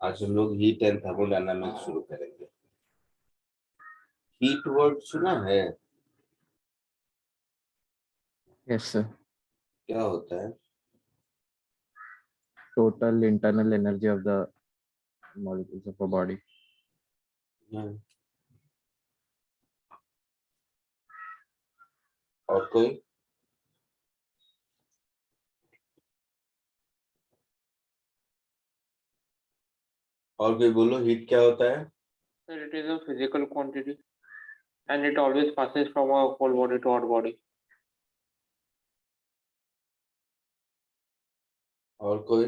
आज हम लोग हीट एंड थर्मोडायनामिक्स शुरू करेंगे। हीट वर्ड सुना है? Yes, sir. क्या होता है? Total internal energy of the molecules of a body. और कोई? और कोई बोलो, हीट क्या होता है? Sir, it is a physical quantity and it always passes from a cold body to hot body. और कोई?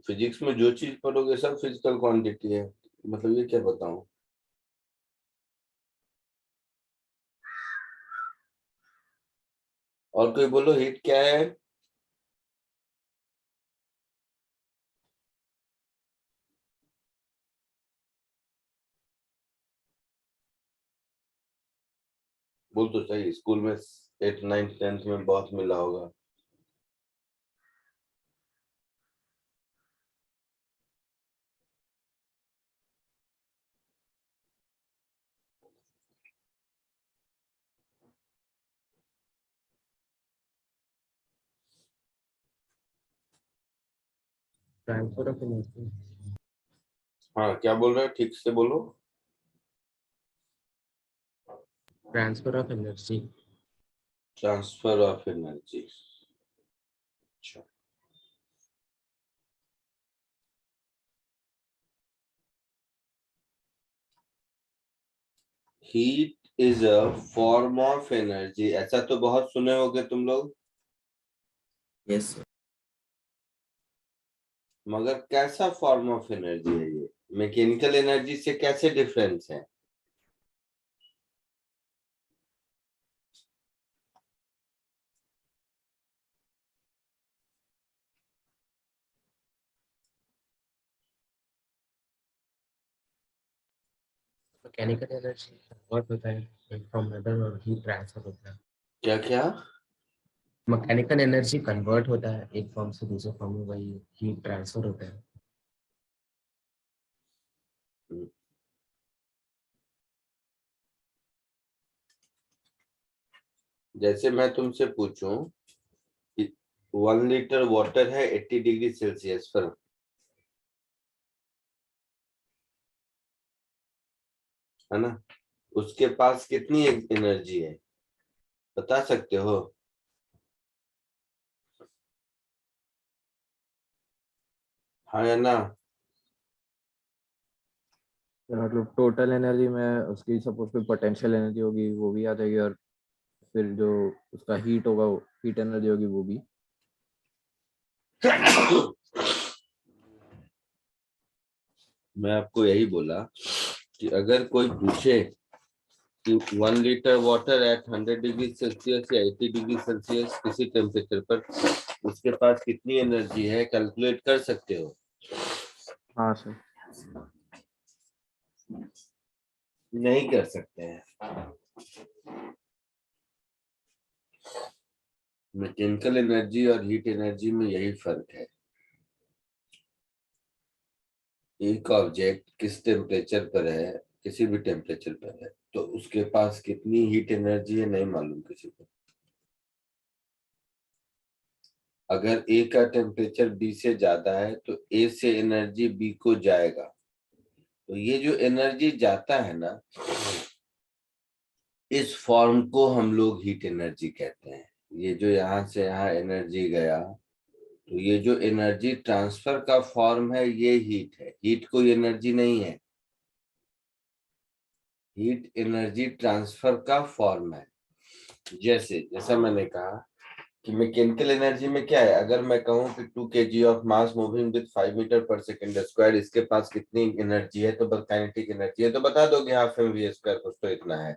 फिजिक्स में जो चीज पढ़ोगे सब फिजिकल क्वांटिटी है, मतलब ये क्या बताऊं? और कोई बोलो, हीट क्या है? बोल तो सही, स्कूल में 8th 9th 10th में बहुत मिला होगा। Transfer of energy. हाँ, क्या बोल रहे हैं? ठीक से बोलो। Transfer of energy. Transfer of energy. अच्छा, heat is a form of energy, ऐसा तो बहुत सुने होगे तुम लोग। यस। मगर कैसा फॉर्म ऑफ एनर्जी है ये? मैकेनिकल एनर्जी से कैसे डिफरेंस है? मैकेनिकल एनर्जी कन्वर्ट होता है एक फ्रॉम अदर और हीट ट्रांसफर होता है। क्या क्या? मैकेनिकल एनर्जी कन्वर्ट होता है एक फॉर्म से दूसरे फॉर्म में, वही हीट ट्रांसफर होता है। जैसे मैं तुमसे पूछूं, 1 लीटर वाटर है 80 डिग्री सेल्सियस पर, है ना? उसके पास कितनी एनर्जी है, बता सकते हो? हाँ या ना? मतलब टोटल एनर्जी में उसकी सपोज कोई पोटेंशियल एनर्जी होगी वो भी आ जाएगी, और फिर जो उसका हीट होगा हीट एनर्जी होगी वो भी। मैं आपको यही बोला कि अगर कोई पूछे कि 1 litre water at 100 degree Celsius या 80 डिग्री सेल्सियस किसी टेम्परेचर पर उसके पास कितनी एनर्जी है, कैलकुलेट कर सकते हो? हाँ सर। नहीं कर सकते हैं। मैकेनिकल एनर्जी और हीट एनर्जी में यही फर्क है। एक ऑब्जेक्ट किस टेम्परेचर पर है, किसी भी टेम्परेचर पर है, तो उसके पास कितनी हीट एनर्जी है नहीं मालूम किसी को। अगर ए का टेम्परेचर बी से ज्यादा है तो ए से एनर्जी बी को जाएगा, तो ये जो एनर्जी जाता है ना, इस फॉर्म को हम लोग हीट एनर्जी कहते हैं। ये जो यहाँ से यहाँ एनर्जी गया, तो ये जो एनर्जी ट्रांसफर का फॉर्म है ये हीट है। हीट कोई एनर्जी नहीं है, हीट एनर्जी ट्रांसफर का फॉर्म है। जैसा मैंने कहा कि मैकेनिकल एनर्जी में क्या है, अगर मैं कहूं कि 2 kg of mass moving with 5 metre per second square, इसके पास कितनी एनर्जी है, तो काइनेटिक एनर्जी है, तो बता दोगे हाफ एम वी स्क्वायर, कुछ तो इतना है।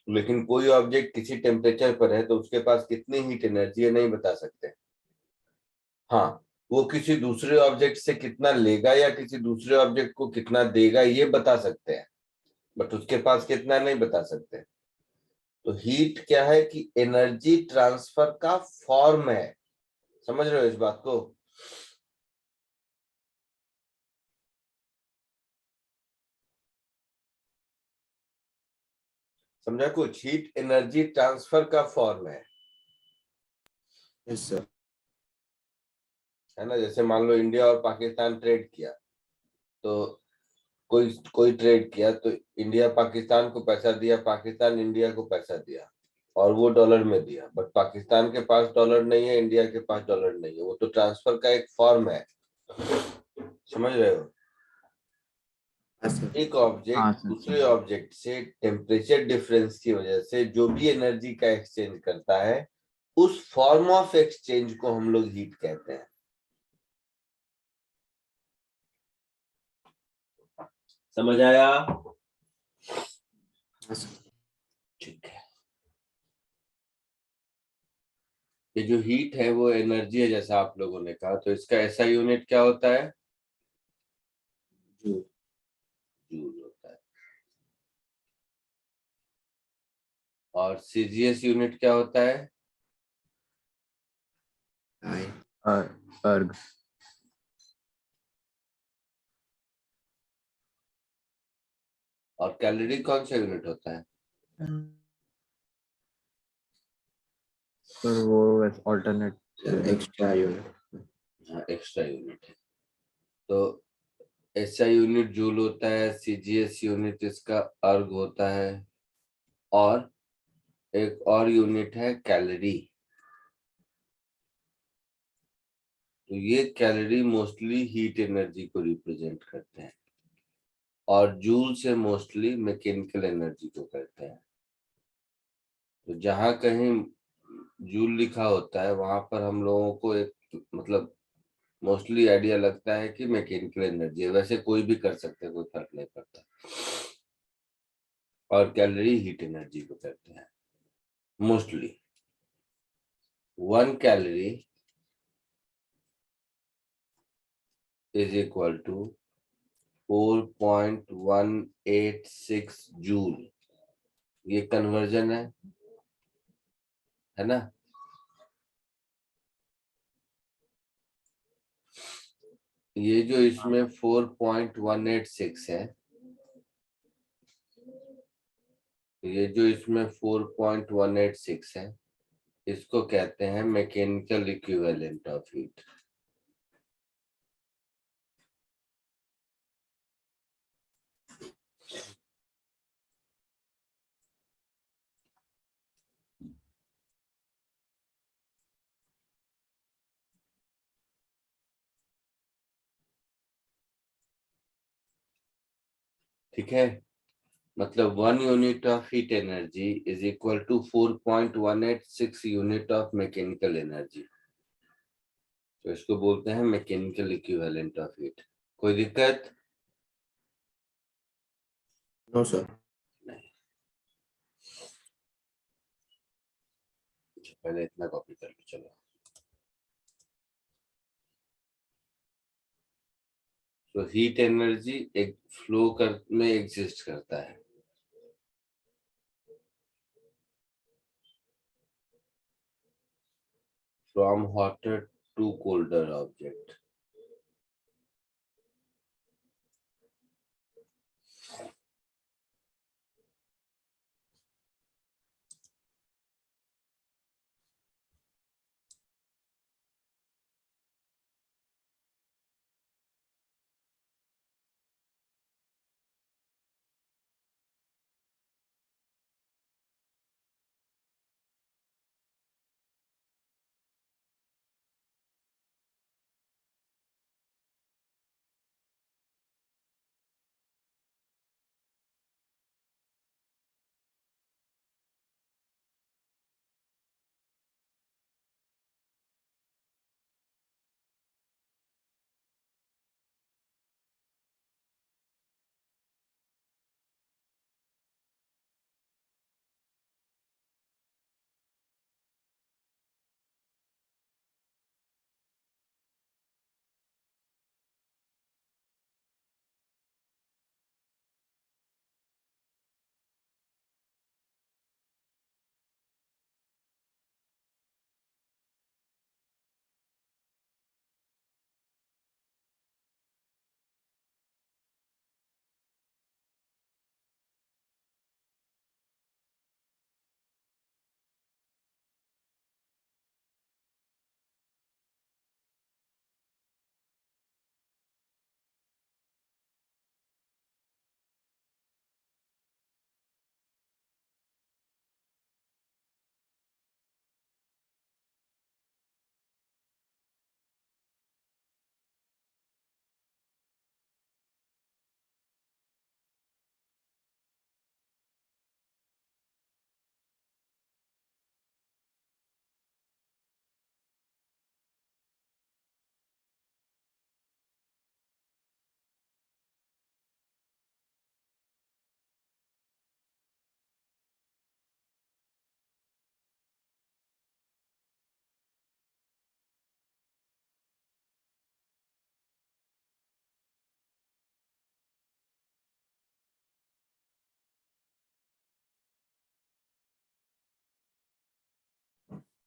लेकिन कोई ऑब्जेक्ट किसी टेम्परेचर पर है तो उसके पास कितनी हीट एनर्जी है नहीं बता सकते। हाँ, वो किसी दूसरे ऑब्जेक्ट से कितना लेगा या किसी दूसरे ऑब्जेक्ट को कितना देगा ये बता सकते हैं, बट उसके पास कितना नहीं बता सकते। तो हीट क्या है कि एनर्जी ट्रांसफर का फॉर्म है। समझ रहे हो इस बात को? समझा कुछ? हीट एनर्जी ट्रांसफर का फॉर्म यस सर। है ना? जैसे मान लो इंडिया और पाकिस्तान ट्रेड किया, तो कोई कोई ट्रेड किया तो इंडिया पाकिस्तान को पैसा दिया, पाकिस्तान इंडिया को पैसा दिया, और वो डॉलर में दिया, बट पाकिस्तान के पास डॉलर नहीं है, इंडिया के पास डॉलर नहीं है, वो तो ट्रांसफर का एक फॉर्म है। समझ रहे हो? हाँ सर। एक हाँ ऑब्जेक्ट सर, दूसरे ऑब्जेक्ट से टेम्परेचर डिफरेंस की वजह से जो भी एनर्जी का एक्सचेंज करता है, उस फॉर्म ऑफ एक्सचेंज को हम लोग हीट कहते हैं। समझ आया? हाँ सर। ठीक है। ये जो हीट है वो एनर्जी है, जैसा आप लोगों ने कहा, तो इसका ऐसा यूनिट क्या होता है? जूल। जूल होता है। और सीजीएस यूनिट क्या होता है? आई। अर्ग। और कैलोरी कौन सा यूनिट होता है? सर वो ऑल्टरनेट। Extra unit. हाँ, एक्स्ट्रा यूनिट है। तो एसआई यूनिट जूल होता है, सीजीएस यूनिट इसका अर्ग होता है, और एक और यूनिट है कैलोरी। तो ये कैलोरी मोस्टली हीट एनर्जी को रिप्रेजेंट करते हैं, और जूल से मोस्टली मैकेनिकल एनर्जी को करते हैं। तो जहां कहीं जूल लिखा होता है वहां पर हम लोगों को एक मतलब मोस्टली आइडिया लगता है कि मैकेनिकल एनर्जी है, वैसे कोई भी कर सकते हैं, कोई फर्क नहीं पड़ता। और कैलोरी हीट एनर्जी को करते हैं mostly. 1 calorie is equal to 4.186 joule. ये कन्वर्जन है ना? ये जो इसमें 4.186 है, ये जो इसमें 4.186 है, इसको कहते हैं मैकेनिकल इक्विवेलेंट ऑफ हीट। ठीक है? मतलब 1 unit of heat energy is equal to 4.186 unit of mechanical energy. तो इसको बोलते हैं मैकेनिकल इक्विवेलेंट ऑफ हीट। कोई दिक्कत? No sir. नहीं। पहले इतना कॉपी कर लो, चलो। तो हीट एनर्जी एक फ्लो कर में एग्जिस्ट करता है, from hotter to colder object.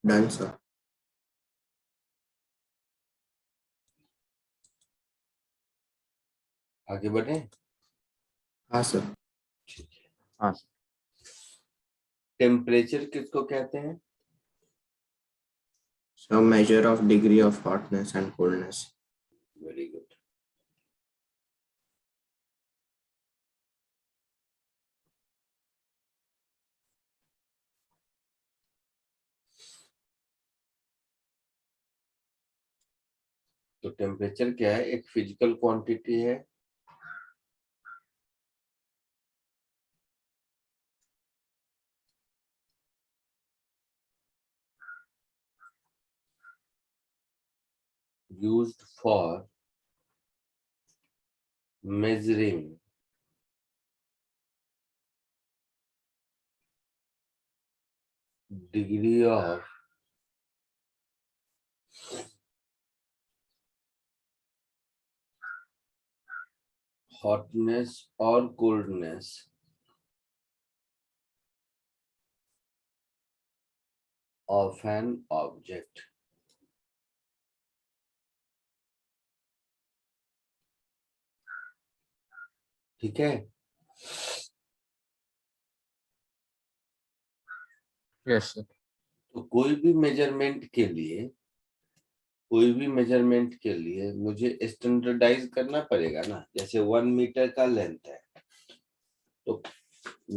Done sir. आगे बढ़े। हाँ सर। हाँ टेम्परेचर किसको कहते हैं? So measure of degree of hotness and coldness. Very good. तो टेम्परेचर क्या है? एक फिजिकल क्वांटिटी है used for measuring degree of hotness or coldness of an object. ठीक है। Yes sir. तो कोई भी मेजरमेंट के लिए मुझे स्टैंडर्डाइज करना पड़ेगा ना। जैसे 1 मीटर का लेंथ है, तो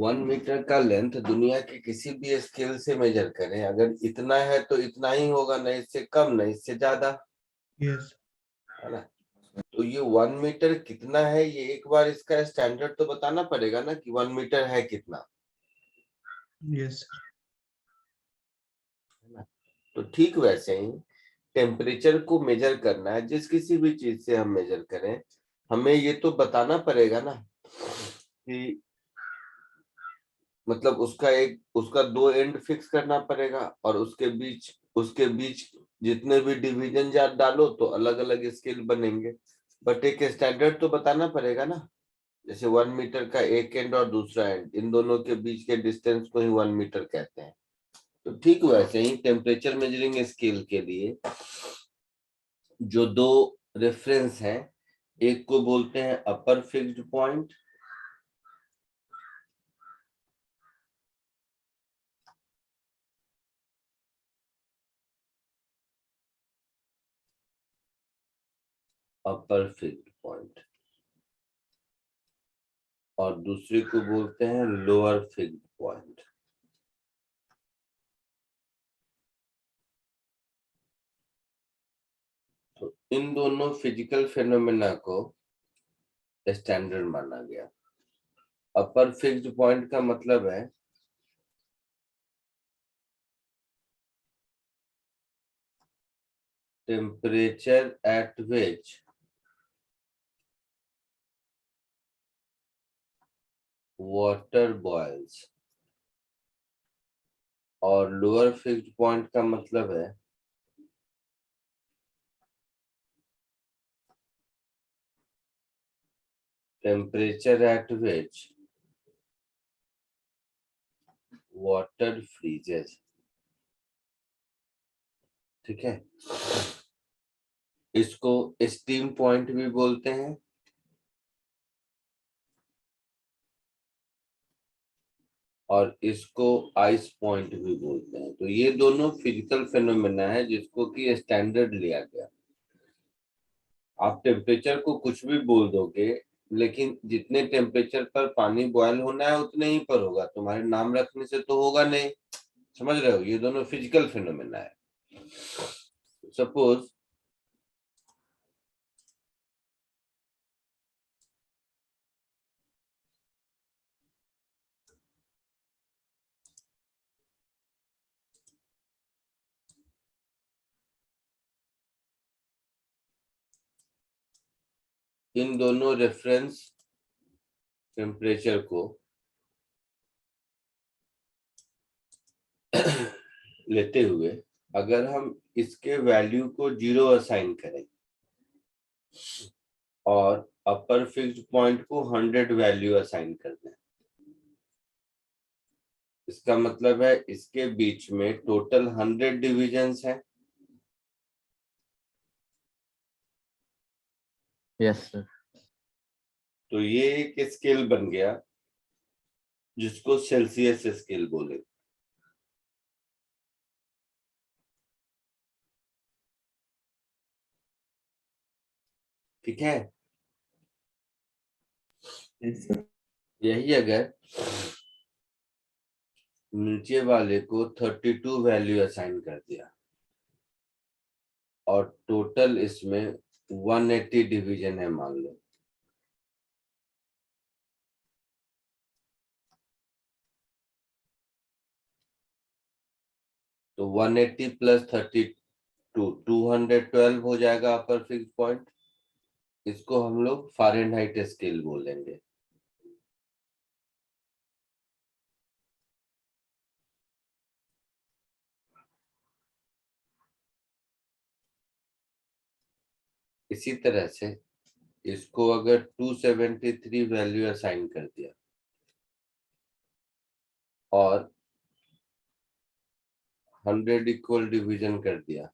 1 मीटर का लेंथ दुनिया के किसी भी स्केल से मेजर करें, अगर इतना है तो इतना ही होगा, नहीं इससे कम नहीं इससे ज्यादा, यस। है ना। तो ये 1 मीटर कितना है, ये एक बार इसका स्टैंडर्ड तो बताना पड़ेगा ना कि 1 मीटर है कितना। यस। तो ठीक वैसे ही टेम्परेचर को मेजर करना है, जिस किसी भी चीज से हम मेजर करें, हमें ये तो बताना पड़ेगा ना कि मतलब उसका 2 एंड फिक्स करना पड़ेगा, और उसके बीच जितने भी डिवीजन डालो तो अलग अलग स्केल बनेंगे, बट एक स्टैंडर्ड तो बताना पड़ेगा ना। जैसे 1 मीटर का एक एंड और दूसरा एंड, इन दोनों के बीच के डिस्टेंस को ही 1 मीटर कहते हैं। तो ठीक वैसे ही टेम्परेचर मेजरिंग स्केल के लिए जो 2 रेफरेंस हैं, एक को बोलते हैं अपर फिक्स्ड पॉइंट, और दूसरे को बोलते हैं लोअर फिक्स्ड पॉइंट। तो इन दोनों फिजिकल फेनोमेना को स्टैंडर्ड माना गया। अपर फिक्स्ड पॉइंट का मतलब है temperature at which water boils, और लोअर फिक्स्ड पॉइंट का मतलब है temperature at which water freezes. ठीक है। इसको स्टीम पॉइंट भी बोलते हैं, और इसको आइस पॉइंट भी बोलते हैं। तो ये दोनों फिजिकल फेनोमेना है जिसको कि स्टैंडर्ड लिया गया। आप टेम्परेचर को कुछ भी बोल दोगे, लेकिन जितने टेम्परेचर पर पानी बॉयल होना है उतने ही पर होगा, तुम्हारे नाम रखने से तो होगा नहीं। समझ रहे हो, ये दोनों फिजिकल फेनोमेना है। सपोज इन दोनों रेफरेंस टेम्परेचर को लेते हुए अगर हम इसके वैल्यू को 0 असाइन करें और अपर फिक्स्ड पॉइंट को 100 वैल्यू असाइन कर दें, इसका मतलब है इसके बीच में टोटल 100 डिविजन्स हैं। Yes sir. तो ये एक स्केल बन गया जिसको सेल्सियस स्केल बोले। ठीक है, Yes, sir. यही अगर नीचे वाले को 32 वैल्यू असाइन कर दिया और टोटल इसमें 180 डिवीजन है मान लो, तो 180 प्लस 32 212 हो जाएगा अपर फिक्स पॉइंट। इसको हम लोग फ़ारेनहाइट स्केल बोलेंगे। इसी तरह से इसको अगर 273 वैल्यू असाइन कर दिया और 100 इक्वल डिवीजन कर दिया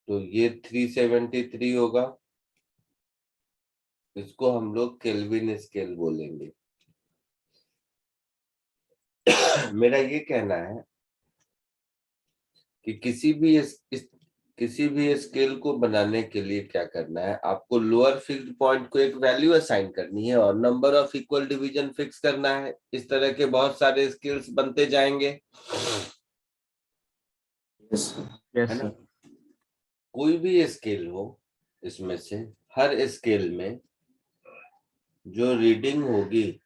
तो ये 373 होगा। इसको हम लोग केल्विन स्केल बोलेंगे। मेरा ये कहना है कि किसी भी स्केल को बनाने के लिए क्या करना है, आपको लोअर फिक्स्ड पॉइंट को एक वैल्यू असाइन करनी है और number of equal division fix करना है। इस तरह के बहुत सारे स्केल्स बनते जाएंगे, Yes, sir. यस है ना। सर। कोई भी स्केल हो, इसमें से हर स्केल में जो रीडिंग होगी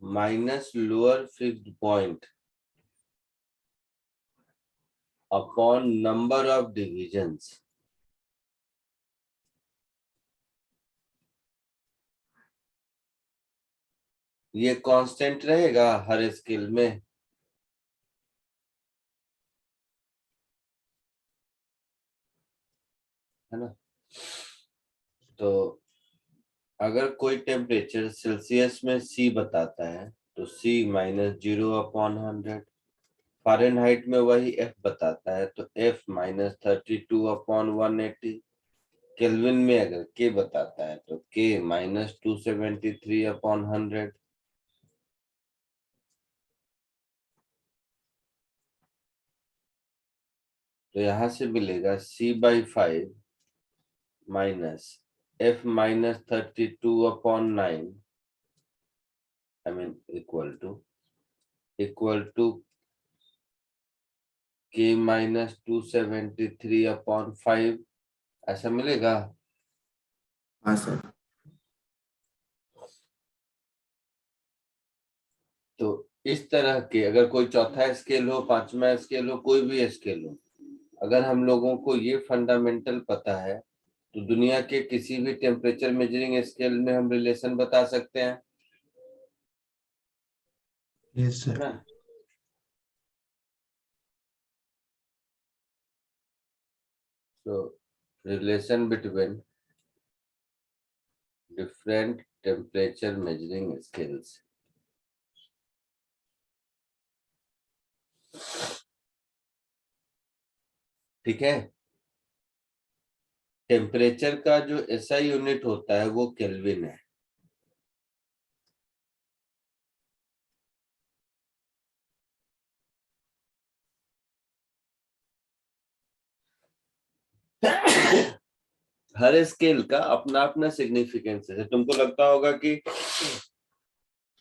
minus lower fixed point upon number of divisions, ये कांस्टेंट रहेगा हर स्केल में। है ना। तो अगर कोई टेम्परेचर सेल्सियस में C बताता है तो C -0/100, फ़ारेनहाइट में वही F बताता है तो F -32/180, केल्विन में अगर K बताता है तो K -273/100। तो यहाँ से मिलेगा C/5 minus F -32/9 I mean equal to K -273/5 ऐसा मिलेगा। हाँ सर। तो इस तरह के अगर कोई चौथा स्केल हो, पांचवा स्केल हो, कोई भी स्केल हो, अगर हम लोगों को ये फंडामेंटल पता है तो दुनिया के किसी भी टेम्परेचर मेजरिंग स्केल में हम रिलेशन बता सकते हैं। Yes, है sir. ना। So relation between different temperature measuring scales। ठीक है। टेम्परेचर का जो SI यूनिट होता है वो केल्विन है। हर स्केल का अपना अपना सिग्निफिकेंस है। तुमको लगता होगा कि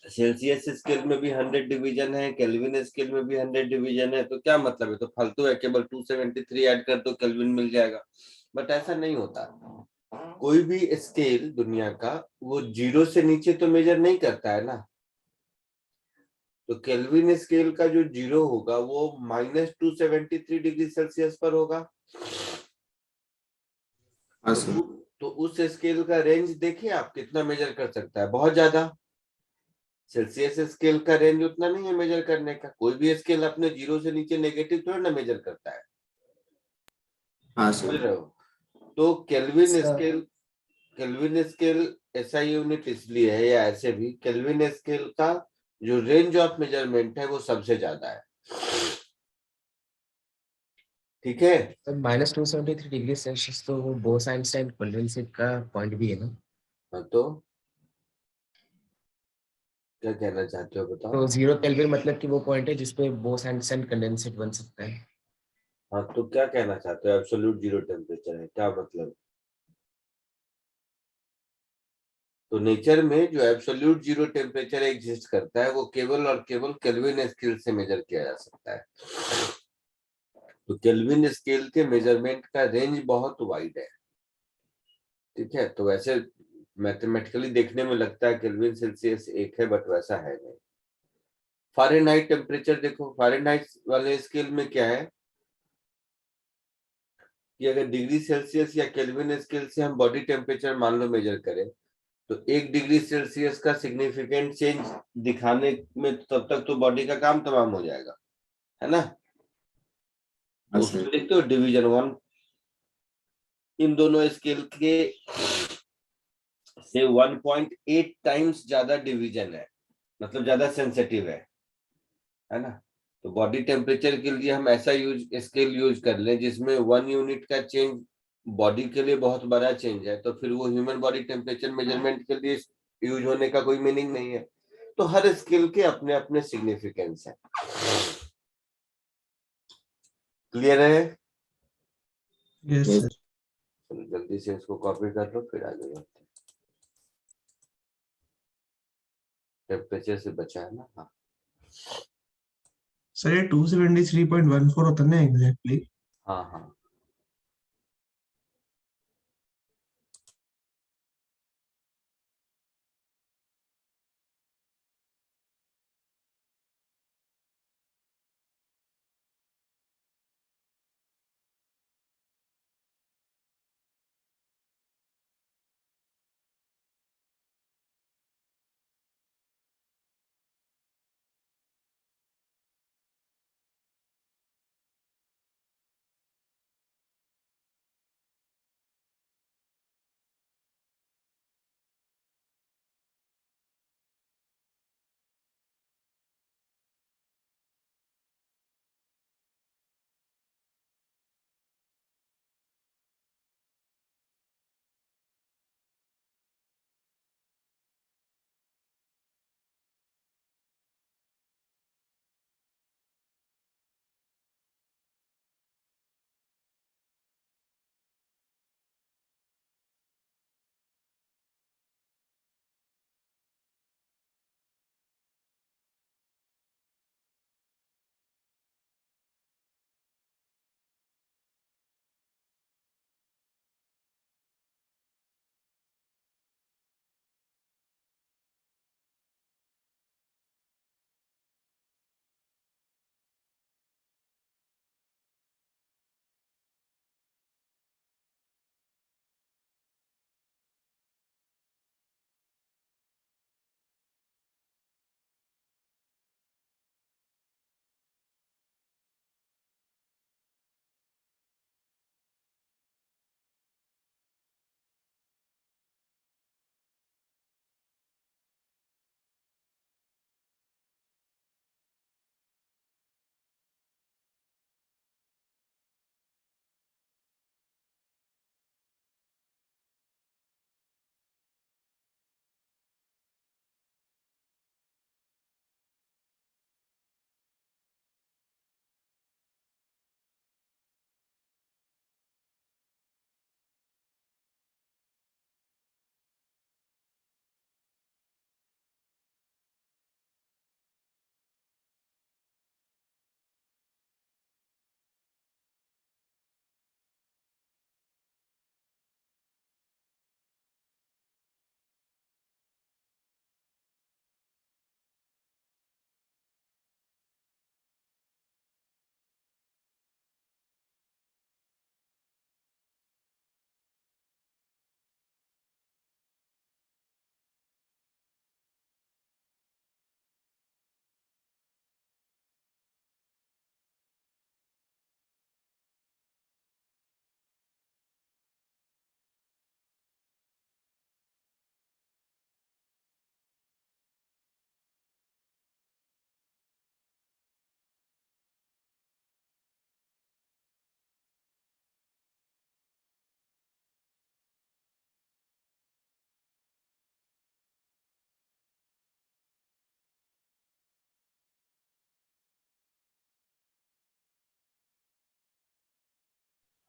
सेल्सियस स्केल में भी 100 डिवीजन है, केल्विन स्केल में भी 100 डिवीजन है, तो क्या मतलब है, तो फालतू है, केवल 273 ऐड कर दो केल्विन मिल जाएगा। बट ऐसा नहीं होता। कोई भी स्केल दुनिया का वो 0 से नीचे तो मेजर नहीं करता है ना। तो केल्विन स्केल का जो 0 होगा वो -273 डिग्री सेल्सियस पर होगा। हाँ सर। तो उस स्केल का रेंज देखिए आप कितना मेजर कर सकता है, बहुत ज्यादा। सेल्सियस स्केल का रेंज उतना नहीं है मेजर करने का। कोई भी स्केल अपने 0 से नीचे नेगेटिव थोड़ा ना मेजर करता है। हाँ समझ सर। रहे हो। तो केल्विन स्केल एसआई यूनिट इसलिए है, या ऐसे भी केल्विन स्केल का जो रेंज ऑफ मेजरमेंट है वो सबसे ज्यादा है। ठीक है। तो -273 डिग्री सेल्सियस तो वो बोस आइंस्टाइन कंडेंसेट का पॉइंट भी है ना। हाँ, तो क्या कहना चाहते हो बताओ। तो 0 केल्विन मतलब कि वो पॉइंट है जिसपे बोस आइंस्टाइन कंडेंसेट बन सकता है। हाँ, तो क्या कहना चाहते हो, एब्सोल्यूट जीरो टेम्परेचर है, क्या मतलब। तो नेचर में जो एब्सोल्यूट जीरो टेम्परेचर एग्जिस्ट करता है वो केवल और केवल केल्विन स्केल से मेजर किया जा सकता है। तो केल्विन स्केल के मेजरमेंट का रेंज बहुत वाइड है। ठीक है, तो वैसे मैथमेटिकली देखने में लगता है केल्विन सेल्सियस एक है, बट वैसा है नहीं। फ़ारेनहाइट टेम्परेचर देखो, फ़ारेनहाइट वाले स्केल में क्या है कि अगर डिग्री सेल्सियस या केल्विन स्केल से हम बॉडी टेम्परेचर मान लो मेजर करें, तो 1 डिग्री सेल्सियस का सिग्निफिकेंट चेंज दिखाने में तब तक तो बॉडी का काम तमाम हो जाएगा, है ना। तो हाँ उसमें सर। देखते हो डिवीजन 1 इन दोनों स्केल के से 1.8 टाइम्स ज्यादा डिवीजन है, मतलब ज्यादा सेंसिटिव है ना। तो बॉडी टेम्परेचर के लिए हम ऐसा स्केल यूज कर लें जिसमें 1 यूनिट का चेंज बॉडी के लिए बहुत बड़ा चेंज है, तो फिर वो ह्यूमन बॉडी टेम्परेचर मेजरमेंट के लिए यूज होने का कोई मीनिंग नहीं है। तो हर स्केल के अपने अपने सिग्निफिकेंस है। क्लियर है। Yes Yes. सर। चलो जल्दी से इसको कॉपी कर लो, फिर आगे बढ़ते हैं। टेम्परेचर से बचा है ना। हाँ सर ये 273.14 होता है ना एग्जैक्टली। हाँ हाँ।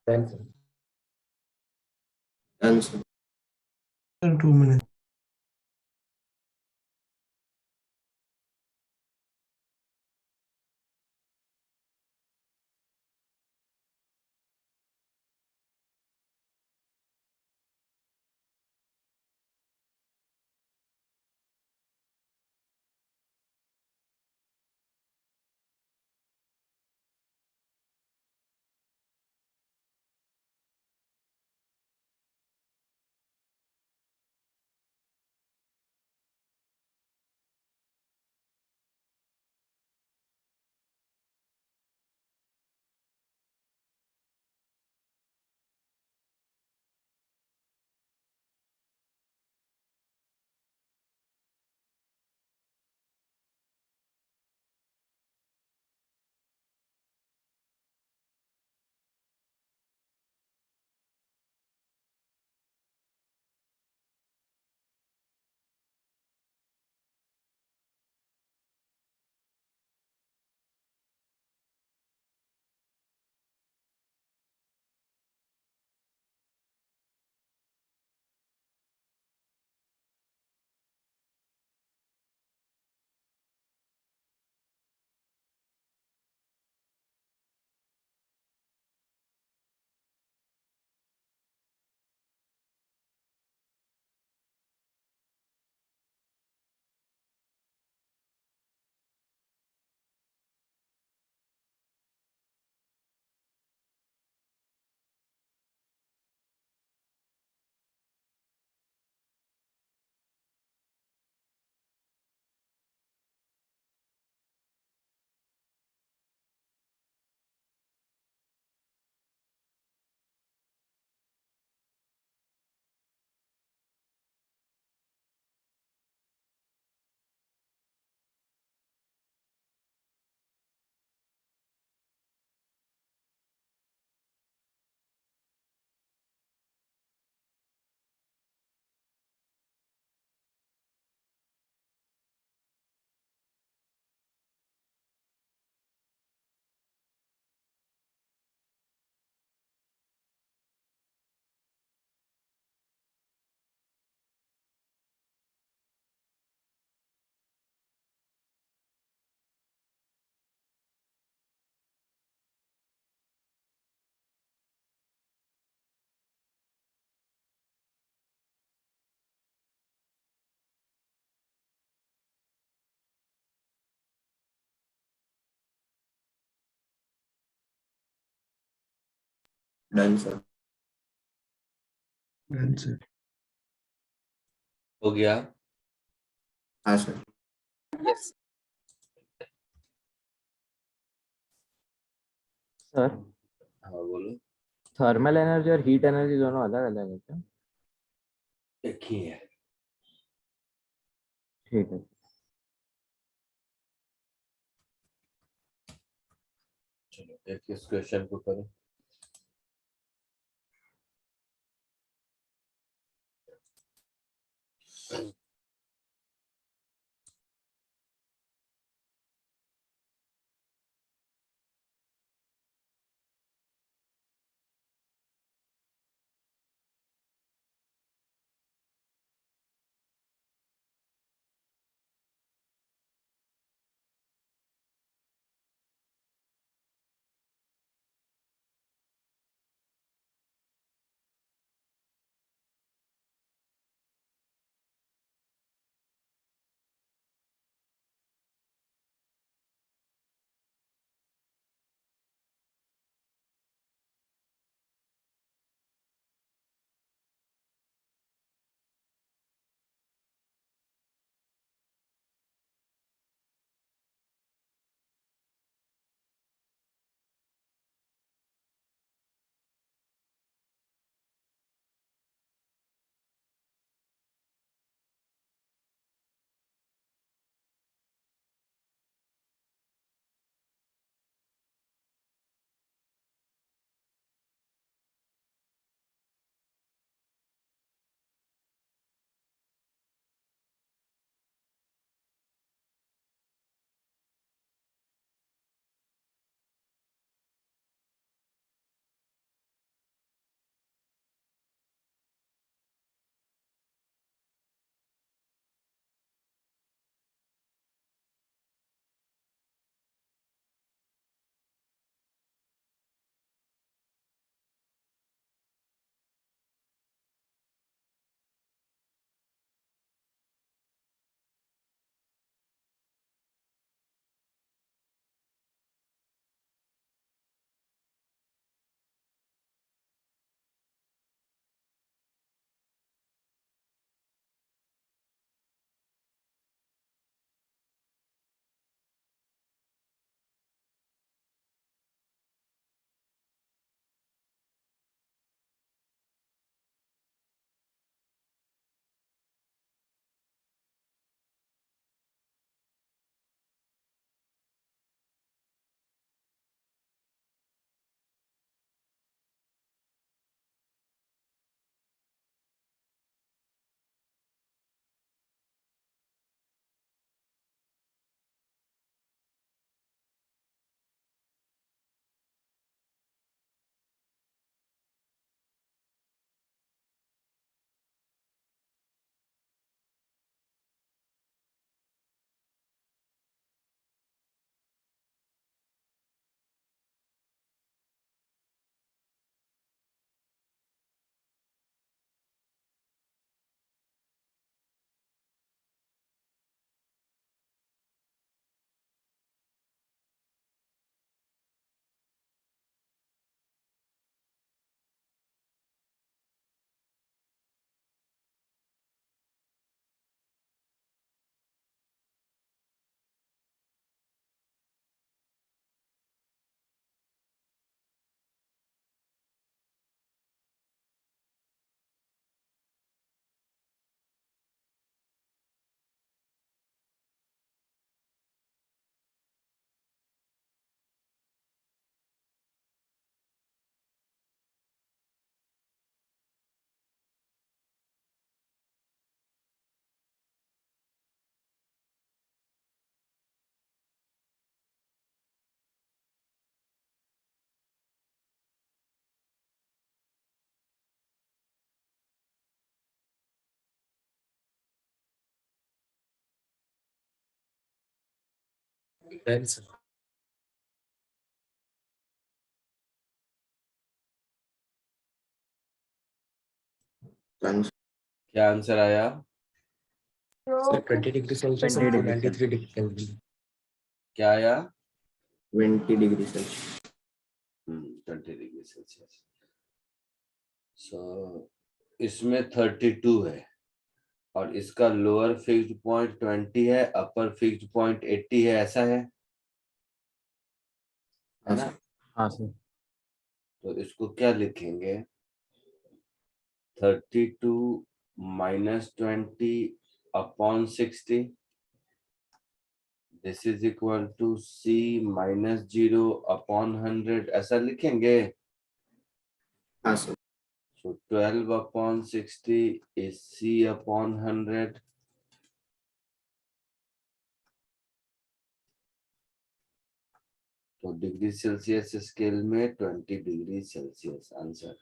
Done, sir. Done, sir. 2 minutes. Done, sir. Done, sir. हो गया? हाँ, sir. Yes. सर हाँ बोलो। थर्मल एनर्जी और हीट एनर्जी दोनों अलग अलग है क्या? एक ही है। ठीक है। चलो एक इस क्वेश्चन को करो। Done, sir. Done, sir. क्या आंसर आया? Sir, 20 degrees Celsius 20 and degrees 493 degrees Kelvin. क्या आया? 20 degrees Celsius. 20 degree Celsius. So इसमें 32 है और इसका लोअर फिक्स्ड पॉइंट 20 है, अपर फिक्स्ड पॉइंट 80 है, ऐसा है हाँ ना? सर। हाँ सर। तो इसको क्या लिखेंगे? 32 minus 20 upon 60. This is equal to C minus 0 upon 100. ऐसा लिखेंगे? हाँ sir. So 12 upon 60 is C upon 100. तो डिग्री सेल्सियस स्केल में 20 डिग्री सेल्सियस आंसर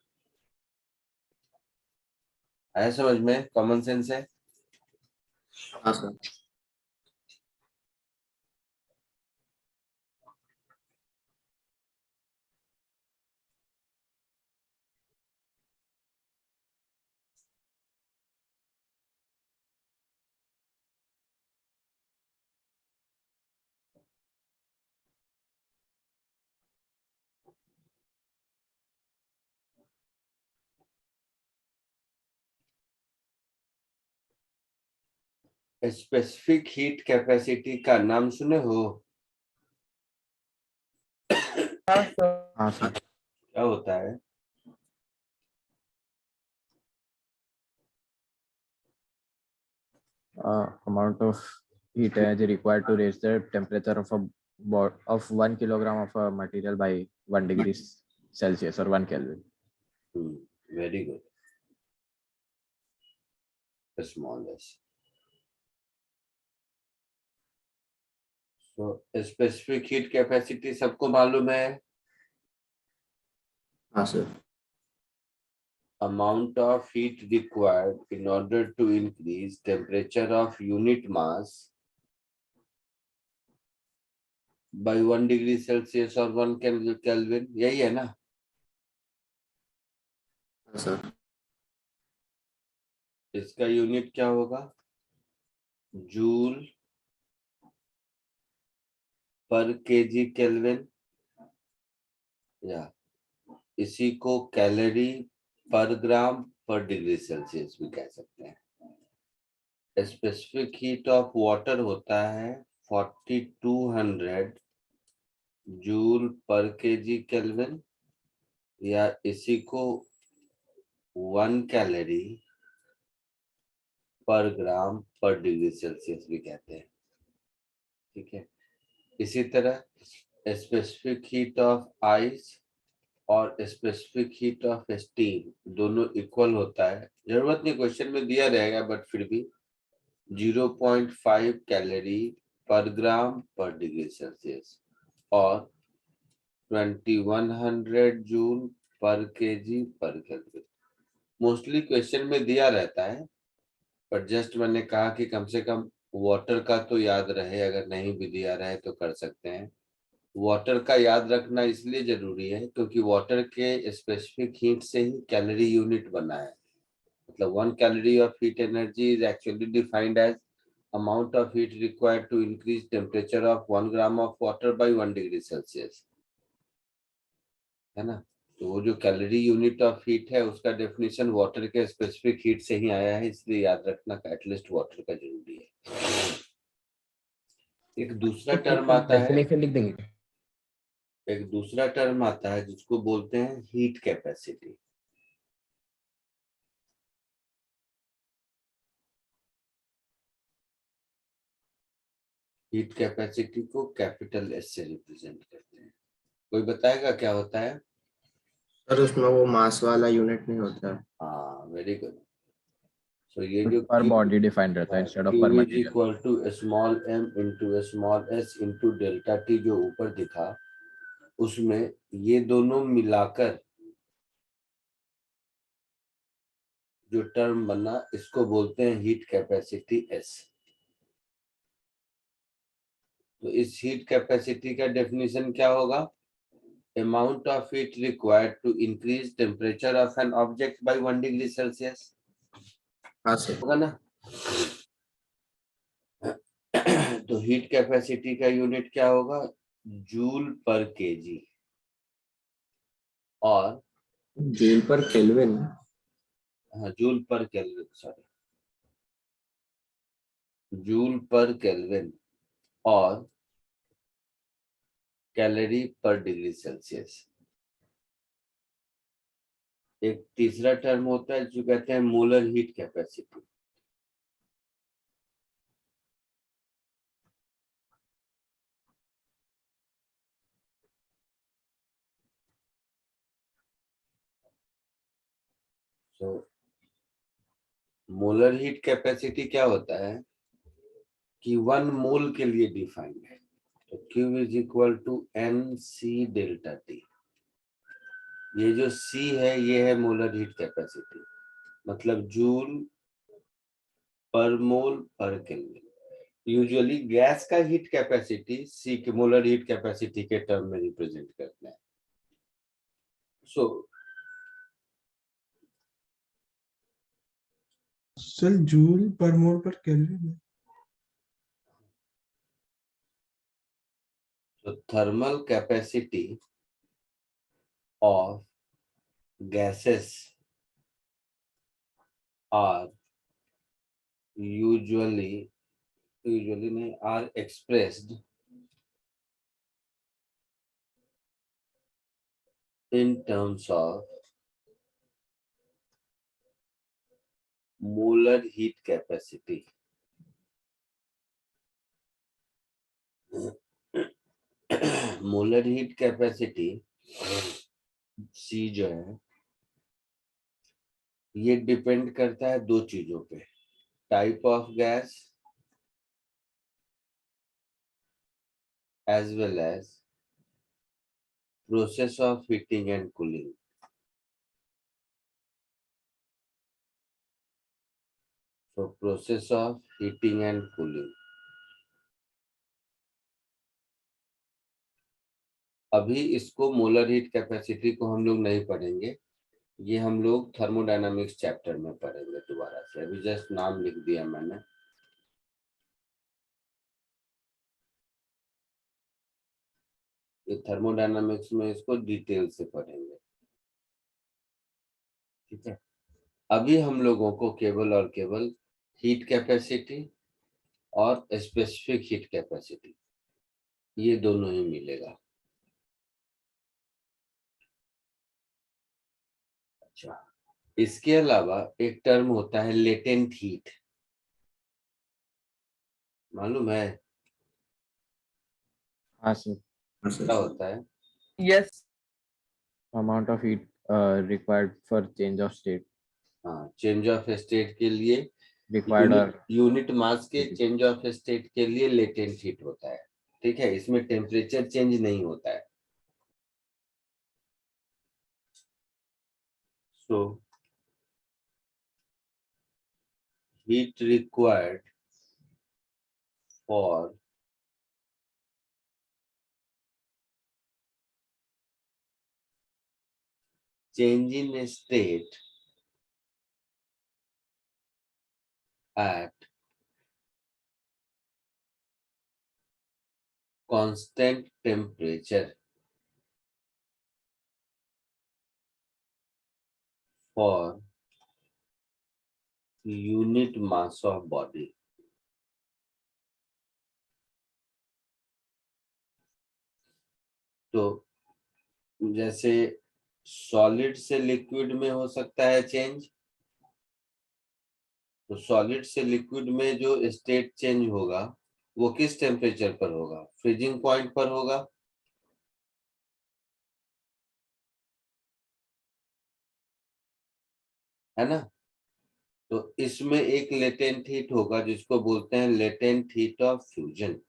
आया समझ में? कॉमन सेंस है। हाँ सर। स्पेसिफिक हीट कैपेसिटी का नाम सुने हो? हाँ सर। क्या होता है? Amount of heat energy required to raise the temperature of of 1 kilogram of a material by 1 degree Celsius or 1 Kelvin. Very good. Small S. तो स्पेसिफिक हीट कैपेसिटी सबको मालूम है? हाँ sir. Amount of heat required in order to increase temperature of unit mass by 1 degree Celsius or 1 Kelvin, यही है ना? हाँ sir. इसका यूनिट क्या होगा? जूल पर केजी केल्विन, या इसी को कैलोरी पर ग्राम पर डिग्री सेल्सियस भी कह सकते हैं। स्पेसिफिक हीट ऑफ वाटर होता है 4200 जूल पर केजी केल्विन, या इसी को 1 कैलोरी पर ग्राम पर डिग्री सेल्सियस भी कहते हैं। ठीक है। इसी तरह स्पेसिफिक हीट ऑफ आइस और स्पेसिफिक हीट ऑफ स्टीम दोनों इक्वल होता है। जरूरत नहीं, क्वेश्चन में दिया रहेगा, बट फिर भी 0.5 कैलोरी पर ग्राम पर डिग्री सेल्सियस और 2100 जूल पर केजी पर केल्विन। मोस्टली क्वेश्चन में दिया रहता है, पर जस्ट मैंने कहा कि कम से कम वाटर का तो याद रहे, अगर नहीं भी दिया रहे तो कर सकते हैं। वाटर का याद रखना इसलिए जरूरी है क्योंकि वाटर के स्पेसिफिक हीट से ही कैलोरी यूनिट बना है। मतलब 1 calorie of heat energy is actually defined as amount of heat required to increase temperature of 1 gram of water by 1 degree Celsius, है ना? तो वो जो कैलोरी यूनिट ऑफ हीट है उसका डेफिनेशन वाटर के स्पेसिफिक हीट से ही आया है, इसलिए याद रखना एटलीस्ट वाटर का जरूरी है। एक दूसरा टर्म आता है, डेफिनेशन लिख देंगे। एक दूसरा टर्म आता है जिसको बोलते हैं हीट कैपेसिटी। हीट कैपेसिटी को कैपिटल एस से रिप्रेजेंट करते हैं। कोई बताएगा क्या होता है? सर उसमें वो मास वाला यूनिट नहीं होता है। हाँ, वेरी गुड। सो ये जो पर बॉडी डिफाइंड रहता है इंस्टेड ऑफ Q पर is material. Equal to small m into small s into delta T जो ऊपर दिखा, उसमें ये दोनों मिलाकर जो टर्म बना इसको बोलते हैं हीट कैपेसिटी S। तो इस हीट कैपेसिटी का डेफिनेशन क्या होगा? Amount of heat required to increase temperature of an object by 1 degree Celsius, हाँ सर। होगा ना? तो हीट कैपेसिटी का यूनिट क्या होगा? जूल पर केजी, और जूल पर केल्विन। हाँ, जूल पर केल्विन, सॉरी, जूल पर केल्विन और कैलोरी पर डिग्री सेल्सियस। एक तीसरा टर्म होता है जो कहते हैं मोलर हीट कैपेसिटी। तो मोलर हीट कैपेसिटी क्या होता है कि 1 मोल के लिए डिफाइंड है। तो Q is equal to NC delta T। ये जो C है ये है मोलर हीट कैपेसिटी, मतलब joule per mole per kelvin. Usually gas का हीट कैपेसिटी C के मोलर हीट कैपेसिटी के टर्म में रिप्रेजेंट करते हैं। So sir joule per mole per kelvin. the thermal capacity of gases are usually are expressed in terms of molar heat capacity. Molar heat capacity C जो है ये depend करता है दो चीजों पे, type of gas as well as process of heating and cooling. So process of heating and cooling. अभी इसको मोलर हीट कैपेसिटी को हम लोग नहीं पढ़ेंगे, ये हम लोग थर्मोडायनामिक्स चैप्टर में पढ़ेंगे दोबारा से। अभी जस्ट नाम लिख दिया मैंने। ये थर्मोडायनामिक्स में इसको डिटेल से पढ़ेंगे, ठीक है? अभी हम लोगों को केवल और केवल हीट कैपेसिटी और स्पेसिफिक हीट कैपेसिटी ये दोनों ही मिलेगा। अच्छा, इसके अलावा एक टर्म होता है लेटेंट हीट, मालूम है हाँ सर, हाँ सर। क्या होता है? Yes. amount of heat required for change of state हाँ, चेंज ऑफ स्टेट के लिए required or यूनिट मास के चेंज ऑफ स्टेट के लिए लेटेंट हीट होता है, ठीक है? इसमें टेम्परेचर चेंज नहीं होता है। So heat required for change in state at constant temperature for unit mass of body. तो जैसे सॉलिड से लिक्विड में हो सकता है चेंज, तो सॉलिड से लिक्विड में जो स्टेट चेंज होगा वो किस टेम्परेचर पर होगा? फ्रीजिंग पॉइंट पर होगा, है ना? तो इसमें एक लेटेंट हीट होगा जिसको बोलते हैं लेटेंट हीट ऑफ फ्यूजन।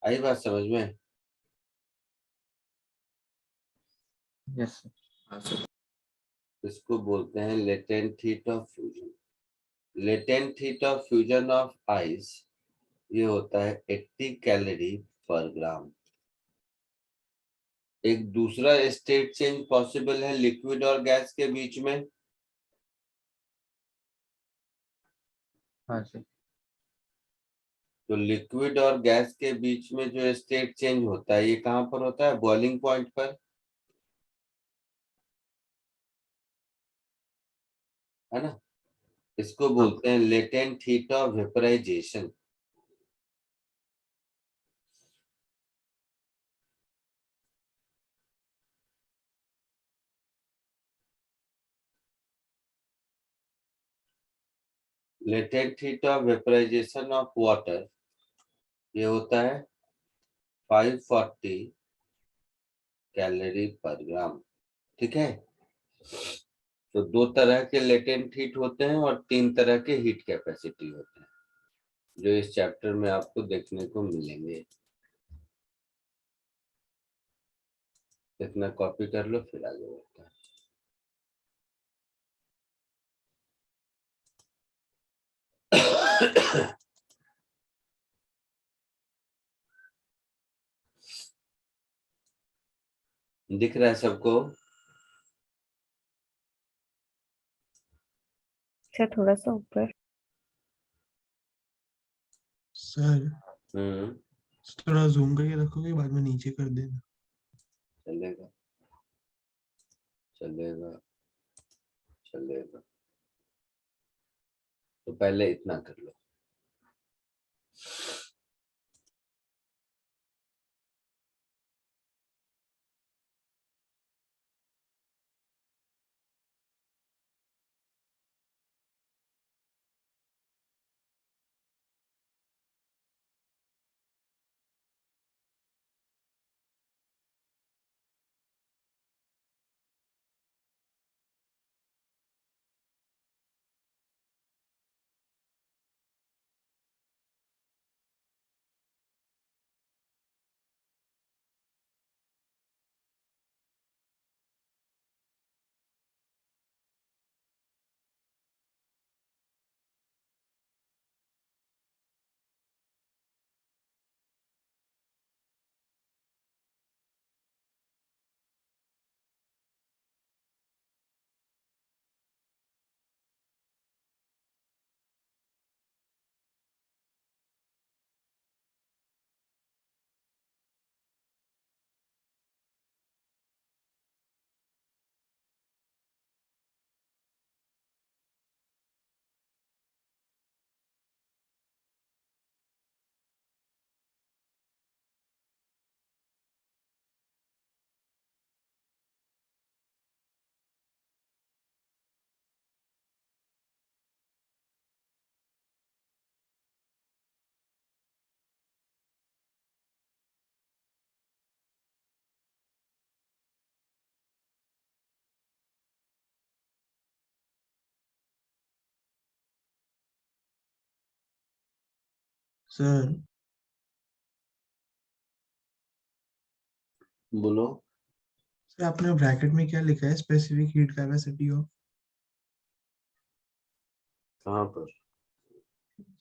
आई बात समझ में? yes sir. हाँ सर। इसको बोलते हैं latent heat of fusion. Latent heat of fusion of ice ये होता है 80 कैलोरी पर ग्राम। एक दूसरा स्टेट चेंज पॉसिबल है लिक्विड और गैस के बीच में। हाँ सर। तो लिक्विड और गैस के बीच में जो स्टेट चेंज होता है ये कहाँ पर होता है? बॉइलिंग पॉइंट पर, है ना? इसको बोलते हैं latent heat of vaporisation. Latent heat of vaporisation of water ये होता है 540 कैलोरी पर ग्राम। ठीक है, तो दो तरह के लेटेंट हीट होते हैं और तीन तरह के हीट कैपेसिटी होते हैं जो इस चैप्टर में आपको देखने को मिलेंगे। इतना कॉपी कर लो फिर आगे बढ़ते हैं। दिख रहा है सबको? अच्छा थोड़ा सा ऊपर। सर हम्म, थोड़ा जूम करके रखोगे, बाद में नीचे कर देना। चलेगा चलेगा चलेगा। तो पहले इतना कर लो। सर बोलो। सर आपने ब्रैकेट में क्या लिखा है? Specific heat capacity of. कहाँ पर?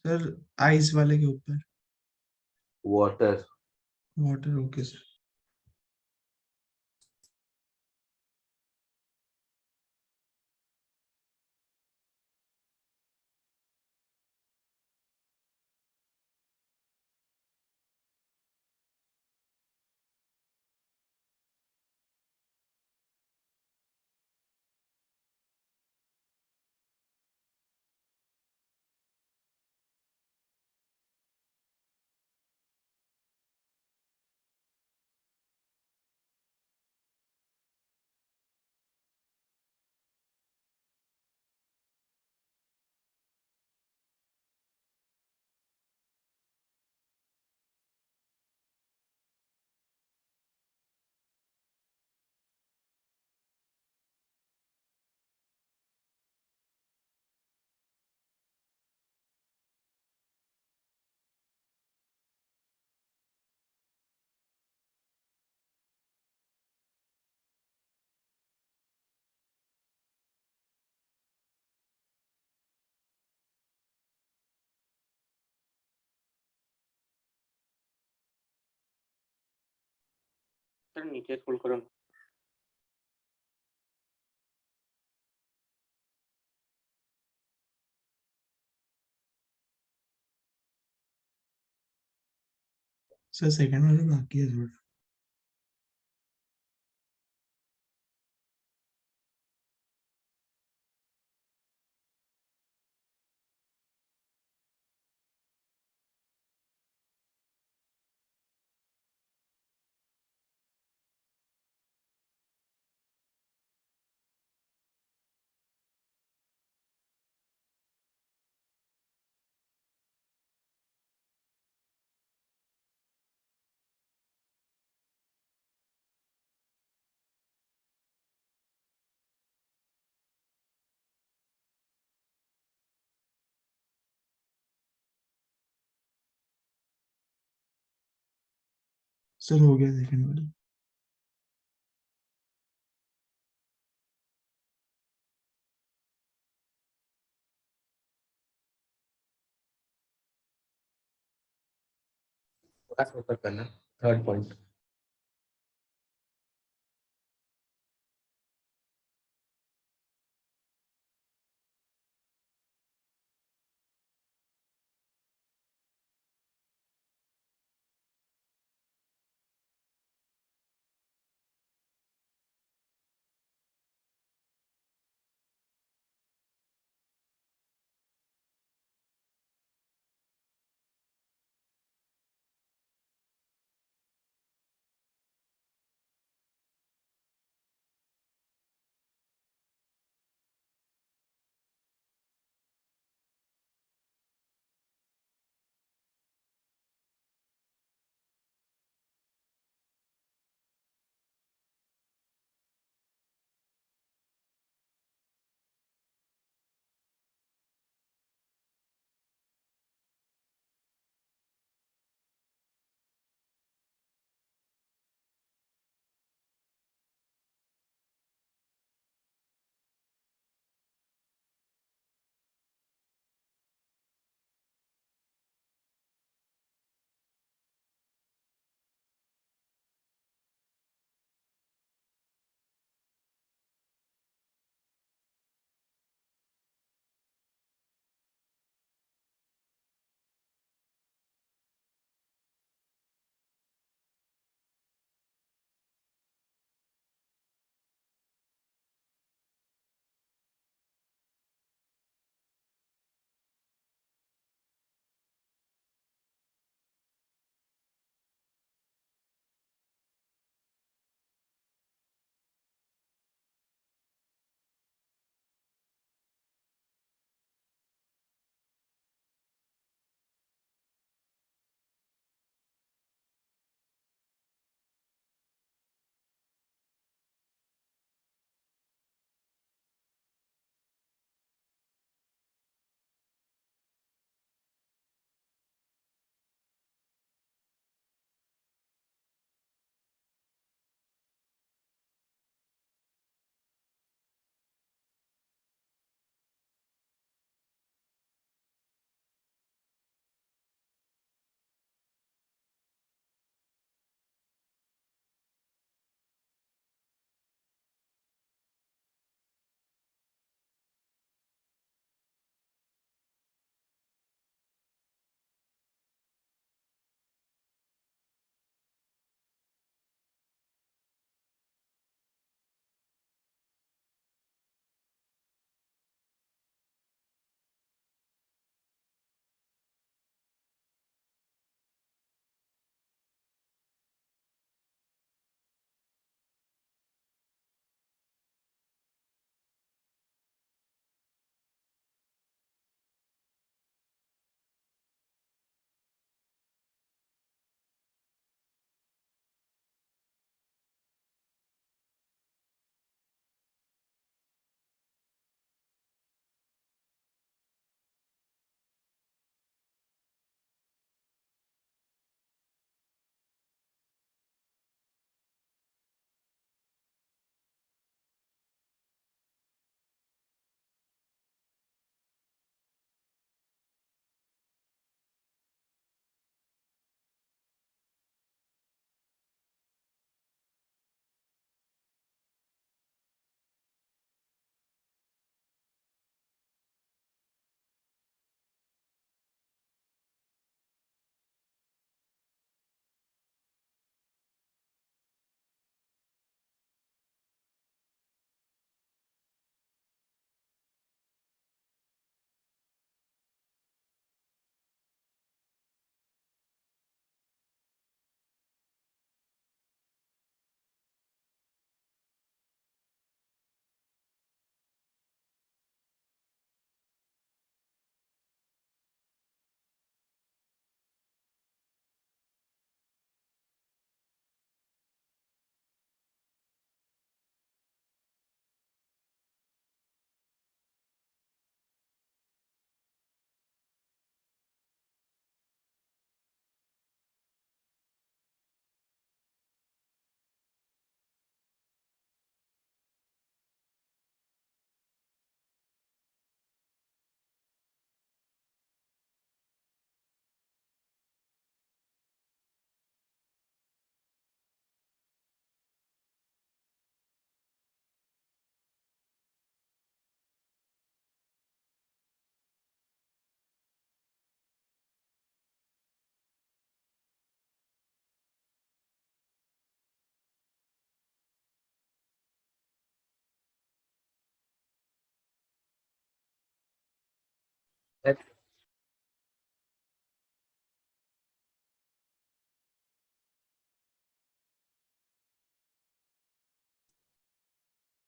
सर आइस वाले के ऊपर। Water. Water, okay sir. Sir नीचे स्क्रॉल करो ना। सर सेकंड वाला बाकी है थोड़ा. सर हो गया सेकंड वाला. थोड़ा सा ऊपर करना, थर्ड पॉइंट.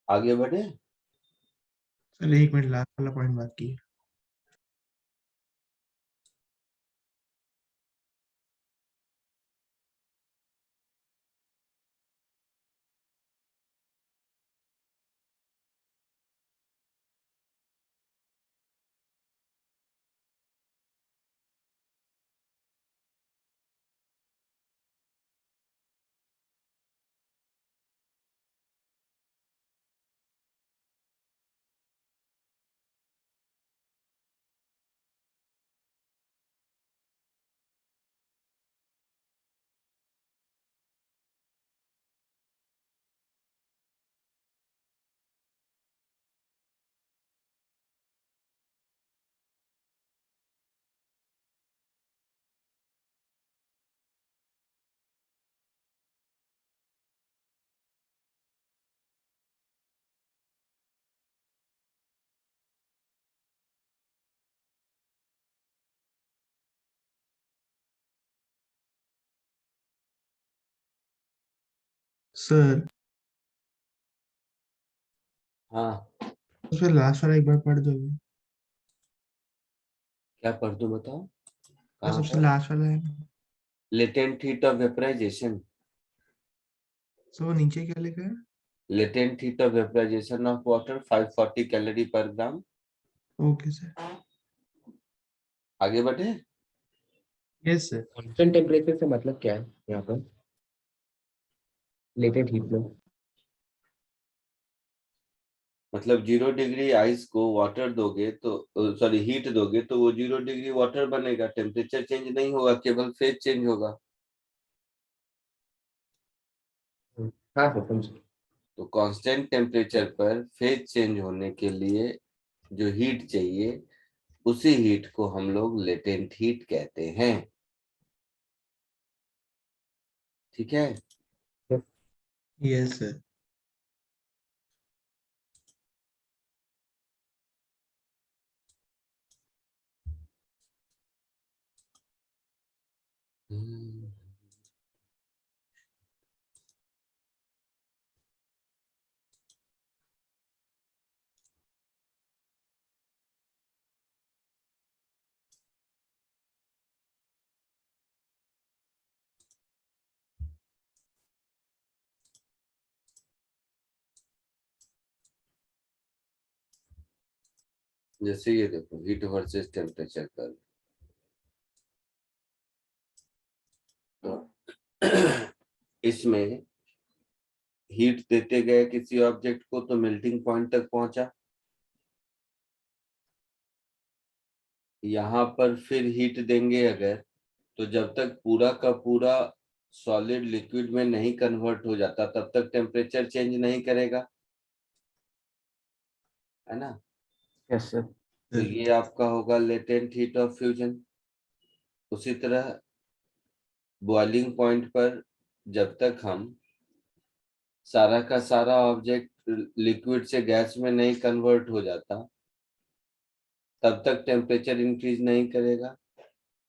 आगे बढ़े। सर 1 मिनट, लास्ट वाला पॉइंट बाकी है। सर हाँ, उसमें लास्ट वाला एक बार पढ़ दोगे? क्या पढ़ दूं बताओ। सर कहाँ सबसे पर? लास्ट वाला है ना? Latent heat of vaporisation. Sir वो नीचे क्या लिखा है? Latent heat of vaporisation of water 540 calorie per gram. Okay sir. आगे बढ़े। Yes sir. कांस्टेंट टेम्परेचर से मतलब क्या है यहाँ पर लेटेंट हीट में? मतलब 0 डिग्री आइस को वाटर दोगे तो सॉरी हीट दोगे तो वो 0 डिग्री वाटर बनेगा, टेम्परेचर चेंज नहीं होगा, केवल फेज चेंज होगा। हाँ सर समझ। तो कांस्टेंट टेम्परेचर पर फेज चेंज होने के लिए जो हीट चाहिए उसी हीट को हम लोग लेटेंट हीट कहते हैं। ठीक है। Yes sir. जैसे ये देखो हीट वर्सेस टेम्परेचर कर्व। इसमें हीट देते गए किसी ऑब्जेक्ट को तो मेल्टिंग पॉइंट तक पहुंचा, यहाँ पर फिर हीट देंगे अगर, तो जब तक पूरा का पूरा सॉलिड लिक्विड में नहीं कन्वर्ट हो जाता तब तक टेम्परेचर चेंज नहीं करेगा, है ना। Yes, sir. तो ये आपका होगा लेटेंट हीट ऑफ फ्यूजन। उसी तरह बॉइलिंग पॉइंट पर जब तक हम सारा का सारा ऑब्जेक्ट लिक्विड से गैस में नहीं कन्वर्ट हो जाता तब तक टेम्परेचर इंक्रीज नहीं करेगा।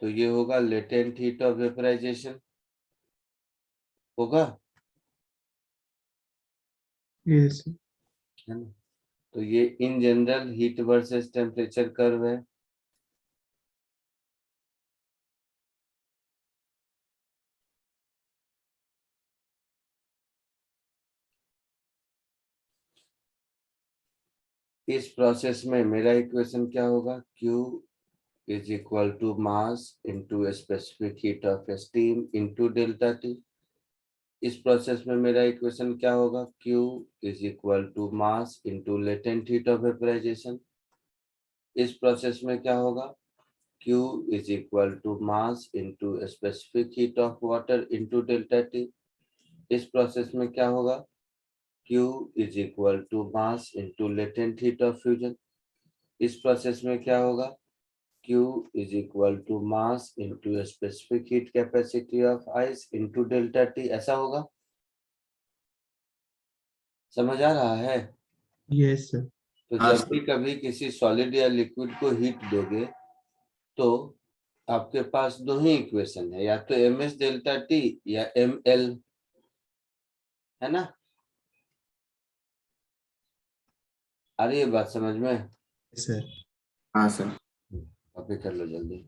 तो ये होगा लेटेंट हीट ऑफ वेपराइजेशन होगा, यस सर। है ना। तो ये in general heat versus temperature curve है। इस प्रोसेस में मेरा इक्वेशन क्या होगा, Q is equal to mass into specific heat of steam into delta T। इस प्रोसेस में मेरा इक्वेशन क्या होगा, Q is equal to mass into latent heat of vaporization। इस प्रोसेस में क्या होगा, Q is equal to mass into specific heat of water into delta T। इस प्रोसेस में क्या होगा, Q is equal to mass into latent heat of fusion। इस process में क्या होगा, Q is equal to mass into specific heat capacity of ice into delta T। ऐसा होगा, समझ आ रहा है। Yes sir. तो हाँ, जब भी कभी किसी सॉलिड या लिक्विड को हीट दोगे तो आपके पास दो ही इक्वेशन है, या तो ms डेल्टा टी या ml, है ना? आ रही है बात समझ में? सर हाँ सर। कॉपी कर लो जल्दी।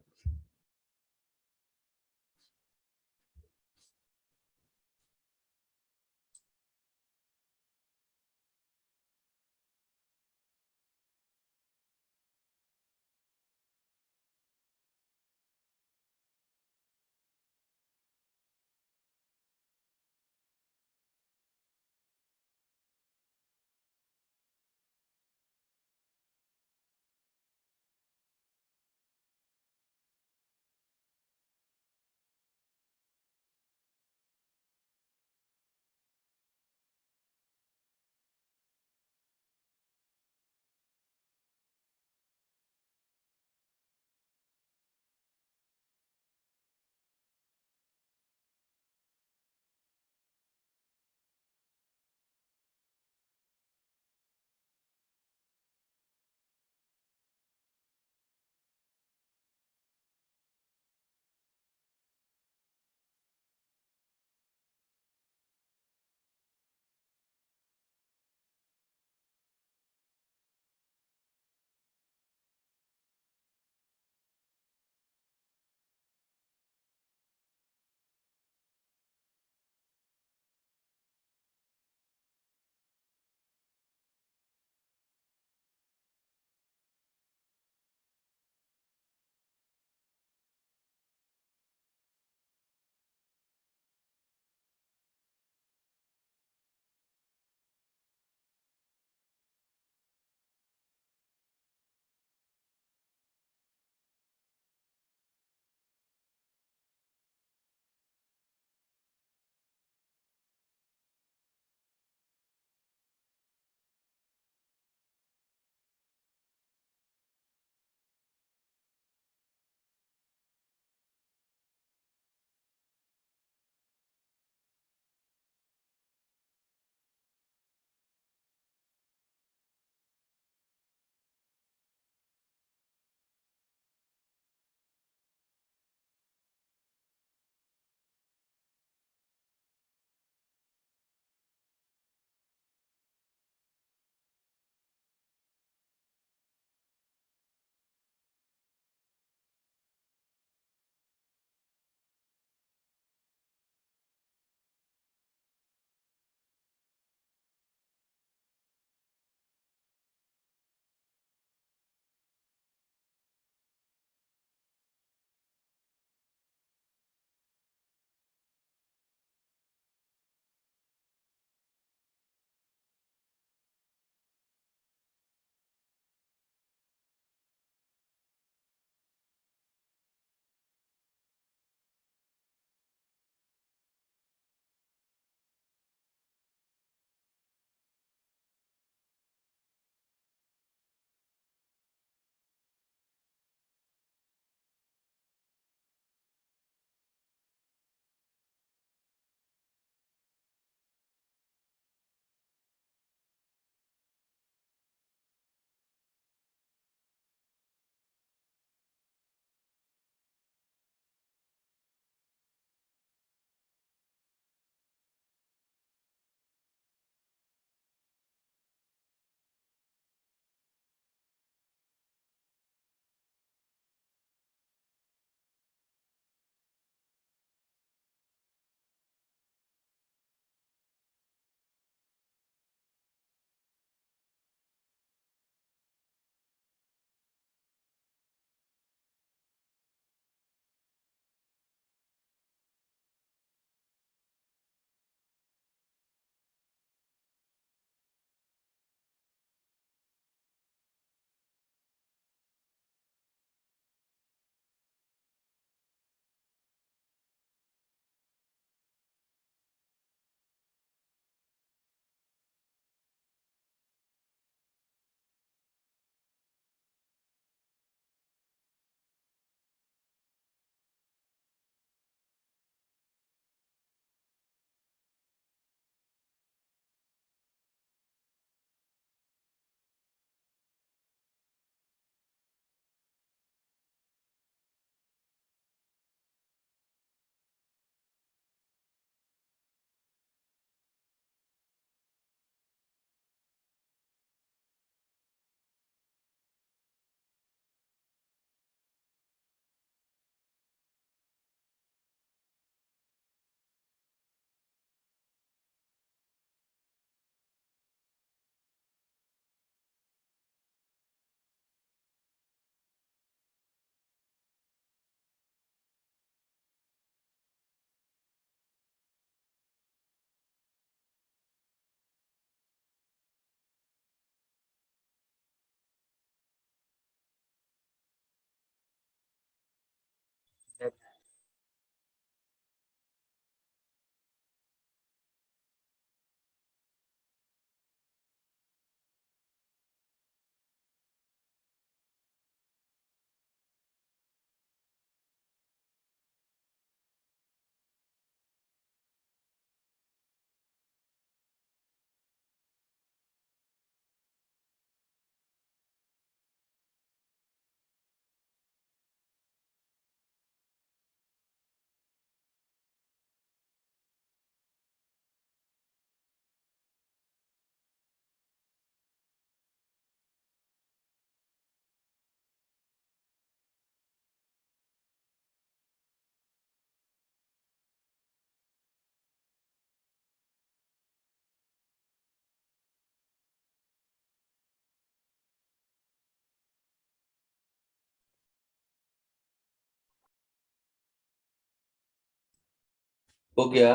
हो गया?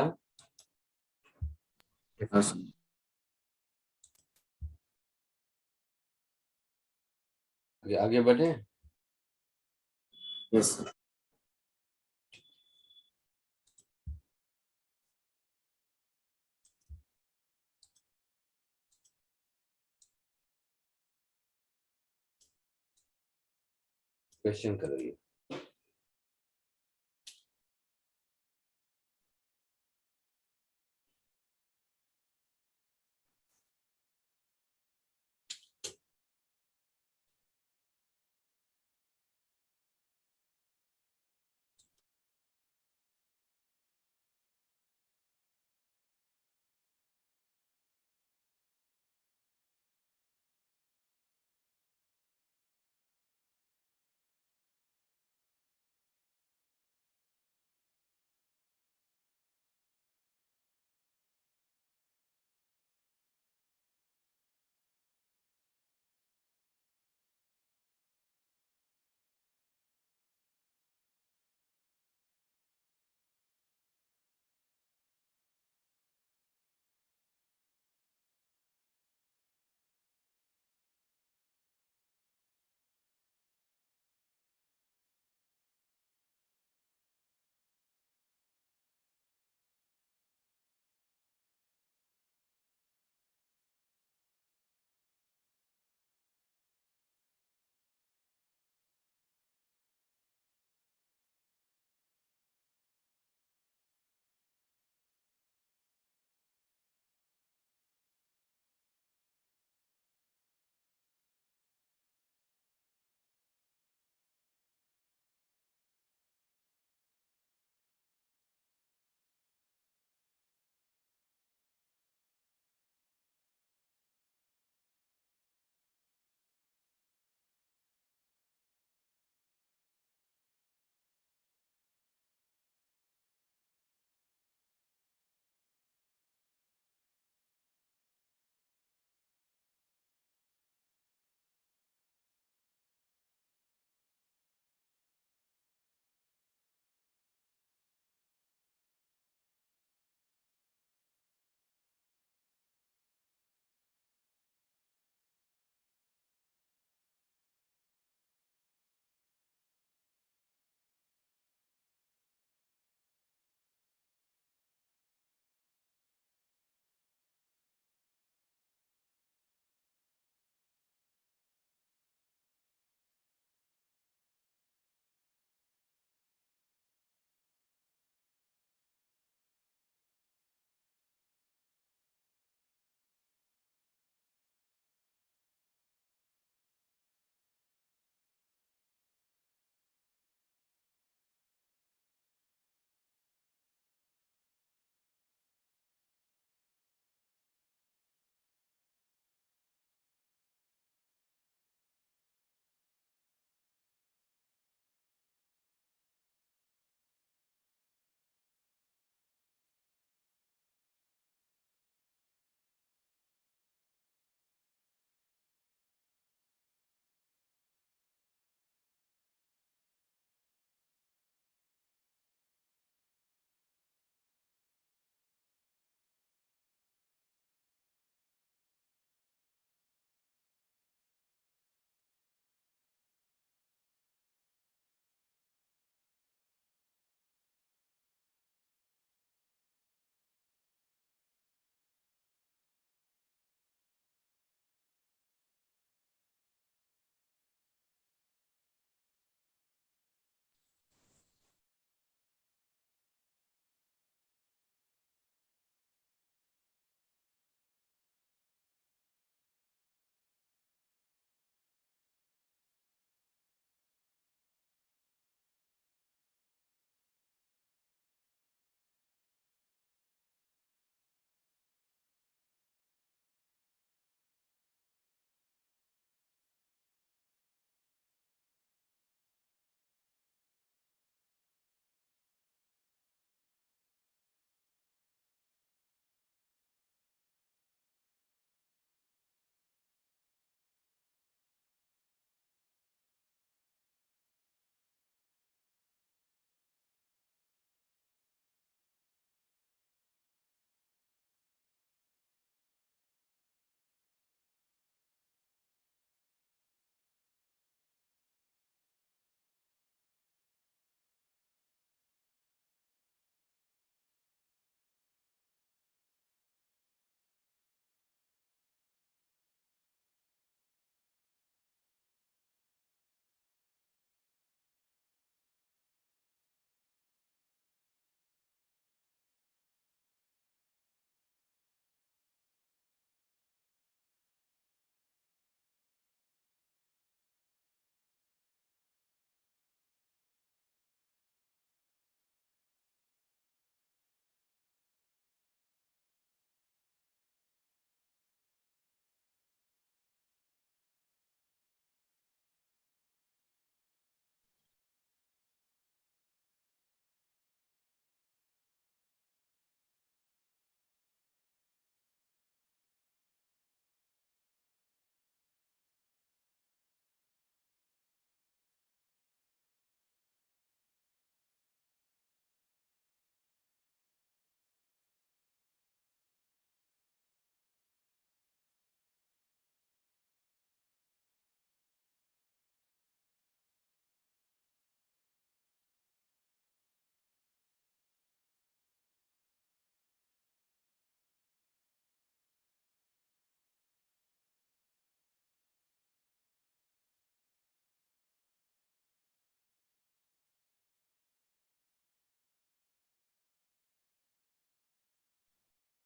Yes. आगे बढ़े? Yes. क्वेश्चन करो ये।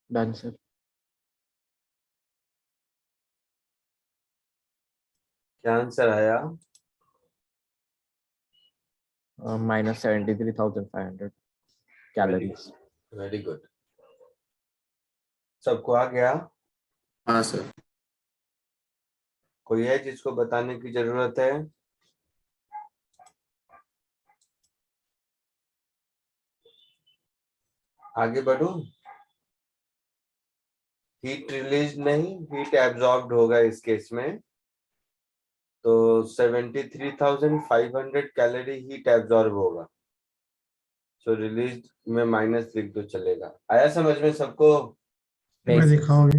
Done sir. क्या आंसर आया? minus 73,500 calories. Very good. सबको आ गया? हाँ सर। कोई है जिसको बताने की जरूरत है? आगे बढ़ो। हीट रिलीज नहीं, हीट एब्जॉर्ब्ड होगा इस केस में। तो 73,500 कैलोरी हीट एब्जॉर्ब होगा। सो रिलीज में माइनस लिख दो, चलेगा। आया समझ में सबको? नहीं मैं सर। दिखाओगे?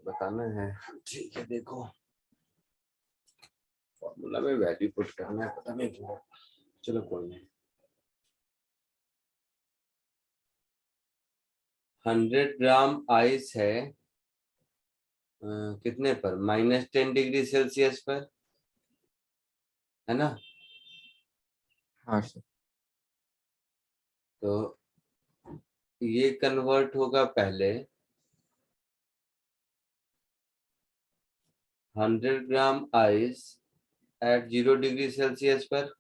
बताना है, ठीक है। देखो फॉर्मूला में वैल्यू पुट करना है, पता नहीं क्यों। चलो कोई नहीं। 100 ग्राम आइस है कितने पर? -10 डिग्री सेल्सियस पर, है ना? हाँ सर। तो ये कन्वर्ट होगा पहले 100 gram ice eight 0 degree Celsius पर।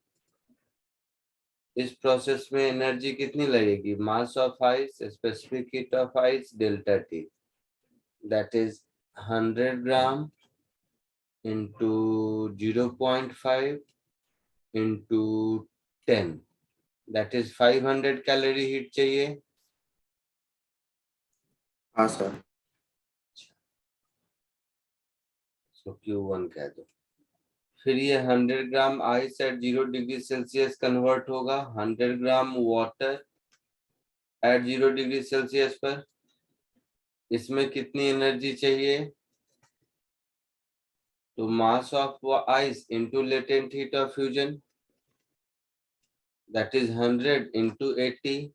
इस प्रोसेस में एनर्जी कितनी लगेगी? Mass of ice, specific heat of ice, delta T. That is 100 gram into 0.5 into 10, that is 500 calorie heat चाहिए। हाँ सर। सो Q1 कह दो। फिर ये 100 gram ice eight 0 degree Celsius convert होगा 100 gram water at 0 degree Celsius पर। इसमें कितनी एनर्जी चाहिए? तो mass of ice into latent heat of fusion, that is 100 into 80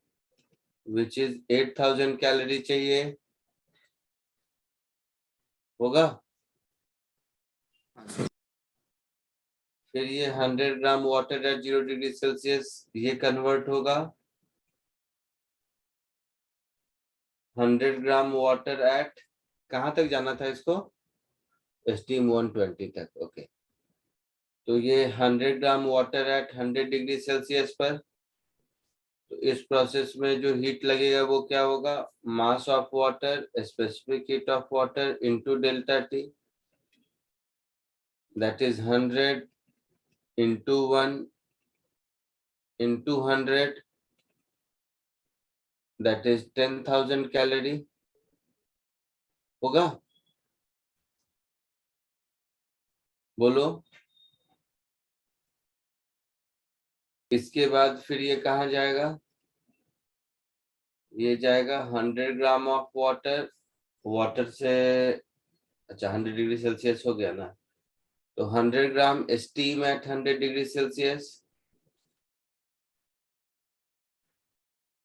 which is 8000 calorie चाहिए। होगा? फिर ये 100 gram water at 0 degree Celsius ये कन्वर्ट होगा 100 ग्राम वाटर एट, कहाँ तक जाना था इसको? स्टीम 120 तक। ओके। तो ये 100 gram water at 100 degree Celsius पर। तो इस प्रोसेस में जो हीट लगेगा वो क्या होगा? मास of water, specific heat of water into delta T, that is 100 into 1 into 100, that is 10,000 calorie. होगा? बोलो। इसके बाद फिर ये कहाँ जाएगा? ये जाएगा 100 ग्राम ऑफ वाटर, वाटर से, अच्छा 100 डिग्री सेल्सियस हो गया ना, तो 100 gram steam at 100 degree Celsius.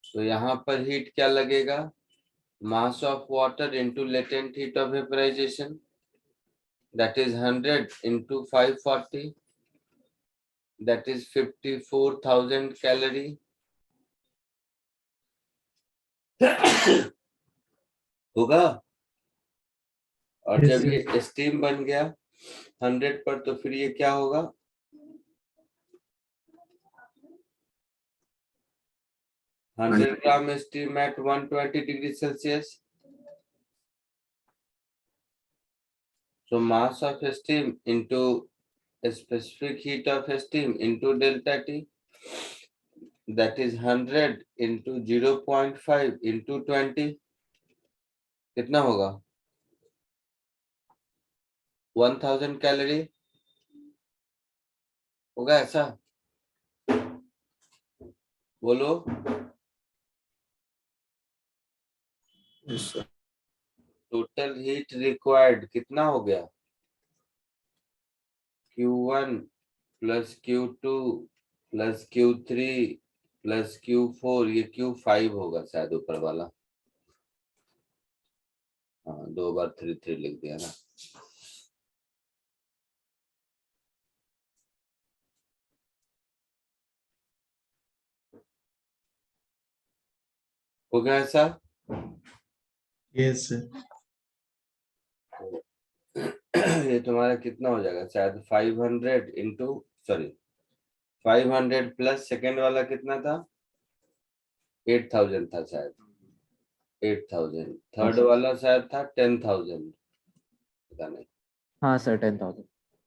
तो यहाँ पर हीट क्या लगेगा? Mass of water into latent heat of vaporisation, that is 100 into 540, that is 54,000 calorie. होगा? और Yes, जब sir. ये स्टीम बन गया 100 पर, तो फिर ये क्या होगा? 100 gram steam at 120 degree Celsius. So mass of steam into specific heat of steam into delta T, that is 100 into 0.5 into 20, कितना होगा? 1000 कैलोरी। होगा ऐसा? बोलो। Yes, sir. Total heat required कितना हो गया? Q1 plus Q2 plus Q3 plus Q4, ये Q5 होगा शायद ऊपर वाला। हाँ, 2 बार 3 लिख दिया ना। हो गया ऐसा? Yes sir. ये तुम्हारा कितना हो जाएगा? शायद 500 इंटू, सॉरी 500 प्लस सेकेंड वाला कितना था? 8000 था शायद। 8000 थर्ड sir. वाला शायद था 10,000, पता नहीं। हाँ सर 10,000.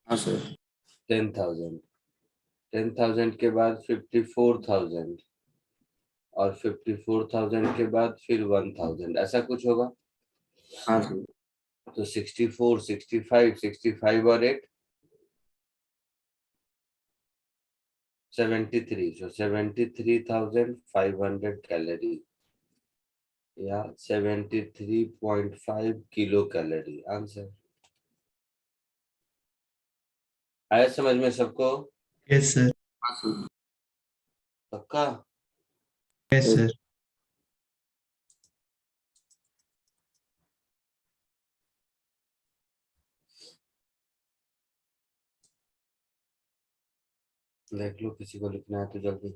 हाँ सर। 10,000 10,000 के बाद 54,000 और 54,000 के बाद फिर 1,000, ऐसा कुछ होगा। हाँ सर। तो 64, 65 और 8 73, so 73,500 कैलोरी या 73.5 किलो कैलोरी आंसर। आया समझ में सबको? Yes sir. हाँ सर। पक्का? Yes sir. देख लो किसी को लिखना है तो जल्दी।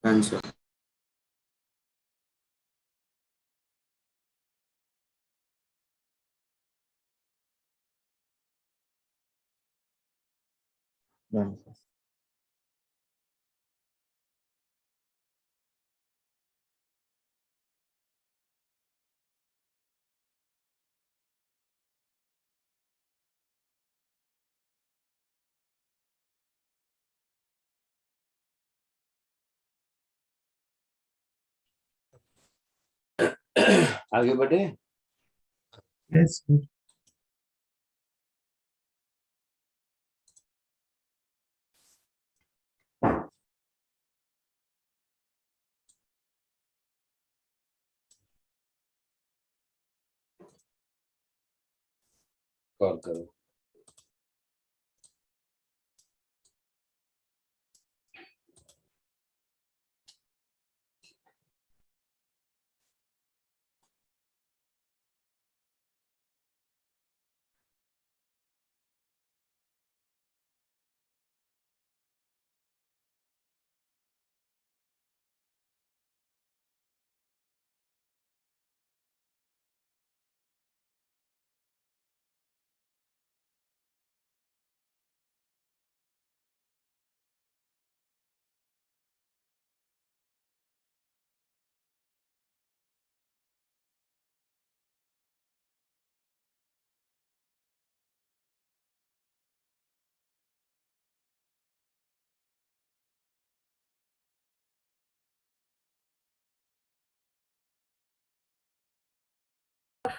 हाँ सर। Done, sir. आगे बढ़े। Yes sir. कॉल करो।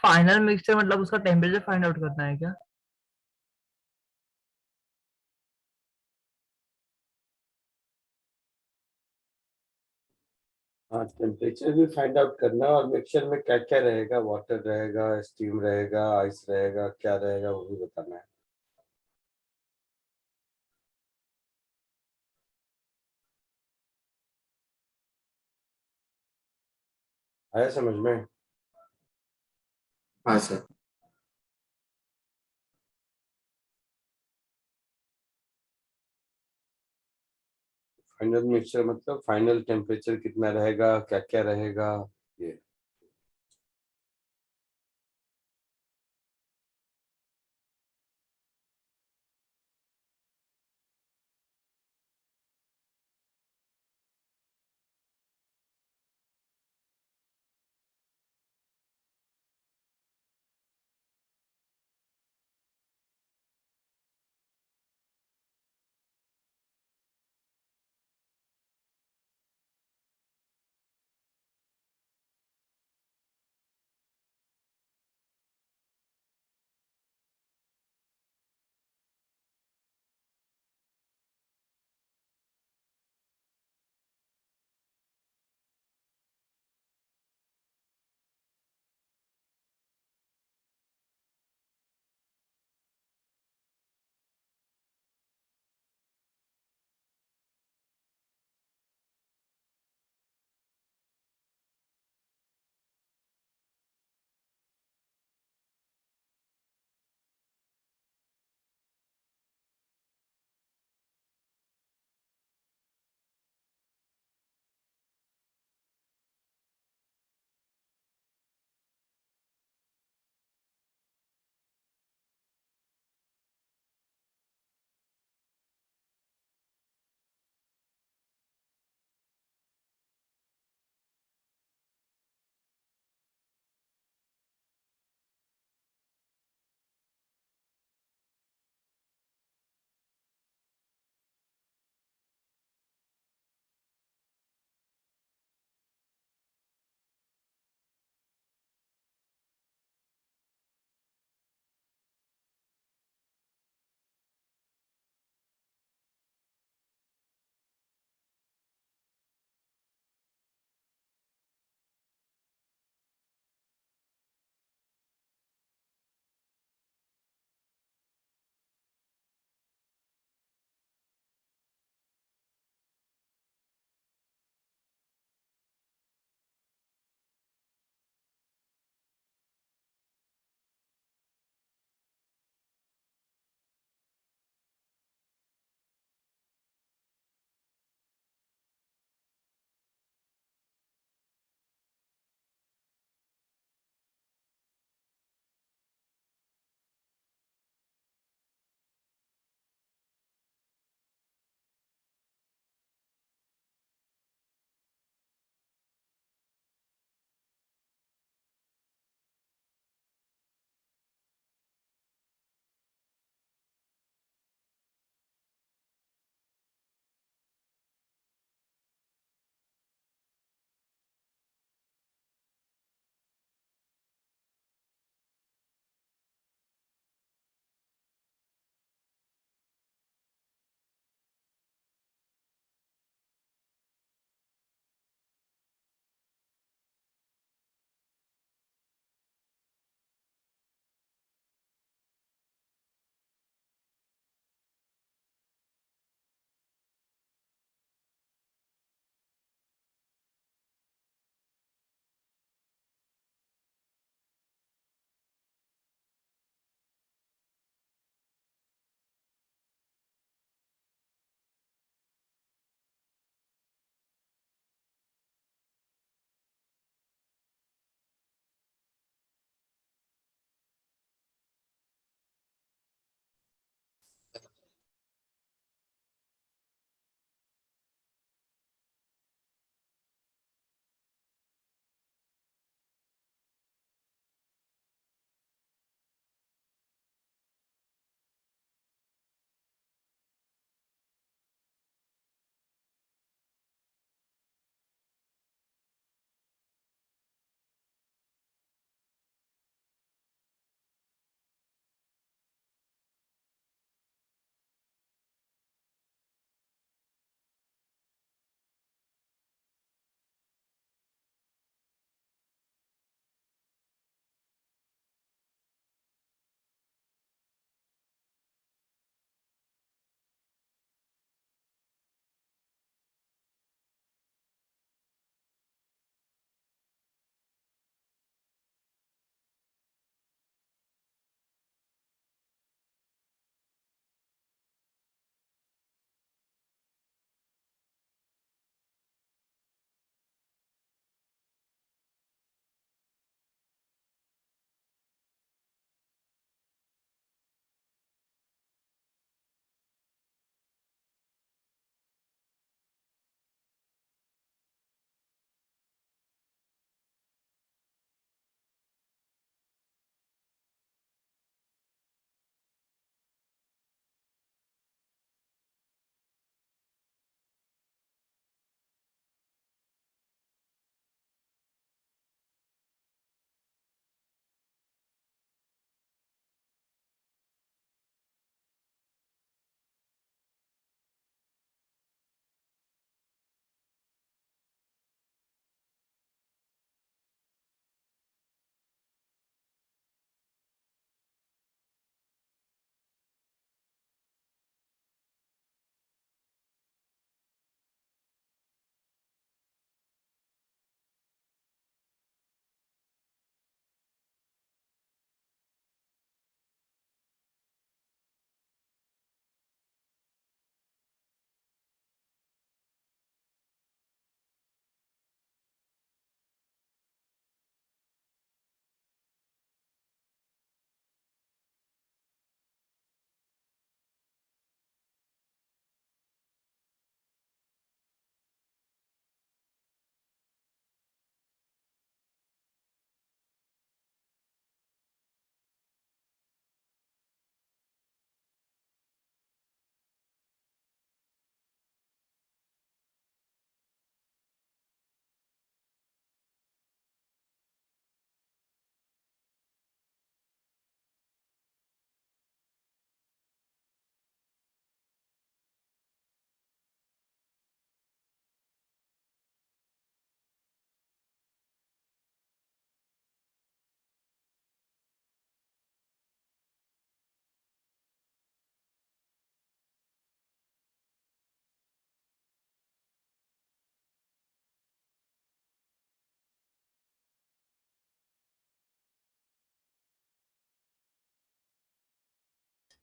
फाइनल मिक्सचर मतलब उसका टेम्परेचर फाइंड आउट करना है क्या? हाँ, टेम्परेचर भी फाइंड आउट करना है और मिक्सचर में क्या क्या रहेगा, वाटर रहेगा, स्टीम रहेगा, आइस रहेगा, क्या रहेगा वो भी बताना है। आया समझ में? हाँ सर। फाइनल मिक्सचर मतलब फाइनल टेम्परेचर कितना रहेगा, क्या क्या रहेगा, ये।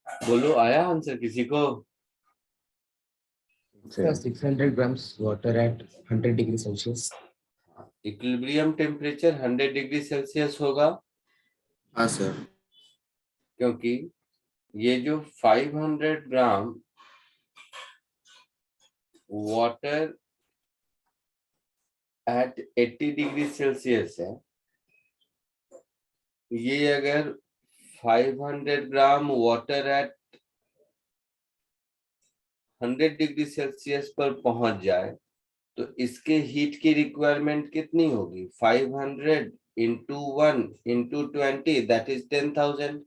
बोलो, आया आंसर किसी को? Sir, 600 grams water at 100 degree Celsius. Equilibrium temperature 100 degree Celsius होगा, हाँ सर। क्योंकि ये जो 500 gram water at 80 degree Celsius है, ये अगर 500 gram water at 100 degree Celsius पर पहुंच जाए तो इसके हीट की रिक्वायरमेंट कितनी होगी? 500 इंटू 1 इंटू 20, दैट इज 10,000।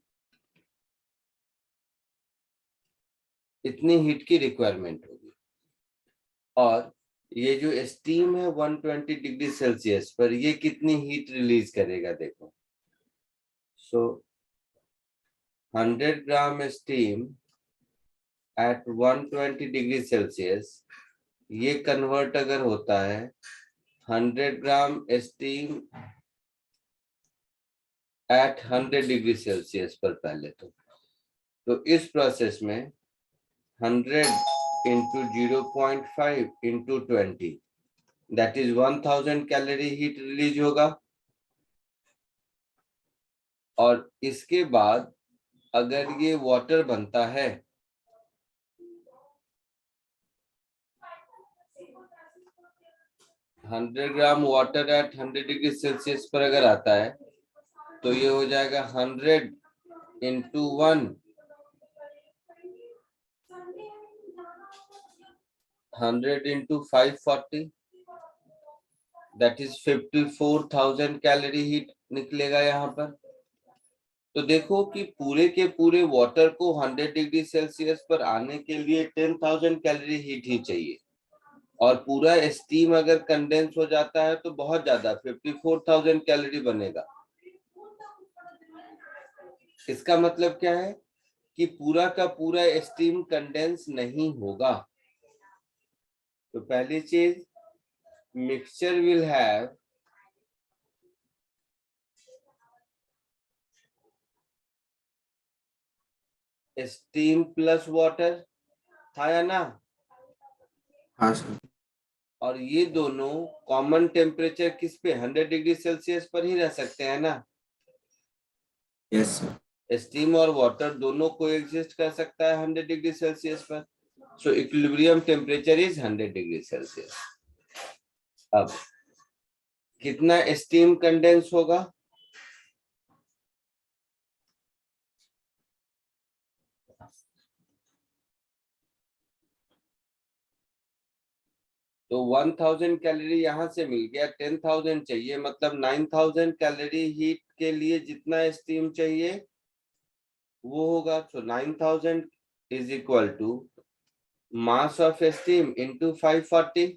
इतनी हीट की रिक्वायरमेंट होगी। और ये जो स्टीम है 120 डिग्री सेल्सियस पर, ये कितनी हीट रिलीज करेगा? देखो, सो 100 gram steam at 120 degree Celsius, ये कन्वर्ट अगर होता है 100 gram steam at 100 degree Celsius पर पहले तो इस प्रोसेस में 100 into 0.5 into 20, that is 1000 calorie heat release होगा। और इसके बाद अगर ये वाटर बनता है, hundred gram water at 100 degree Celsius पर अगर आता है तो ये हो जाएगा 100 into 1, 100 into 540, that is 54,000 calorie heat निकलेगा यहाँ पर। तो देखो कि पूरे के पूरे वाटर को 100 डिग्री सेल्सियस पर आने के लिए 10,000 कैलोरी हीट ही चाहिए, और पूरा स्टीम अगर कंडेंस हो जाता है तो बहुत ज्यादा 54,000 कैलोरी बनेगा। इसका मतलब क्या है कि पूरा का पूरा स्टीम कंडेंस नहीं होगा। तो पहली चीज, mixture will have steam plus water, था या ना? हाँ सर। और ये दोनों कॉमन टेम्परेचर किस पे? 100 डिग्री सेल्सियस पर ही रह सकते हैं ना। Yes sir. स्टीम और वाटर दोनों को एग्जिस्ट कर सकता है 100 डिग्री सेल्सियस पर। सो equilibrium temperature is 100 degree Celsius. अब कितना स्टीम कंडेंस होगा? तो 1000 कैलोरी यहां से मिल गया, 10,000 चाहिए, मतलब 9,000 कैलोरी हीट के लिए जितना स्टीम चाहिए वो होगा। तो 9,000 is equal to mass of steam into 540।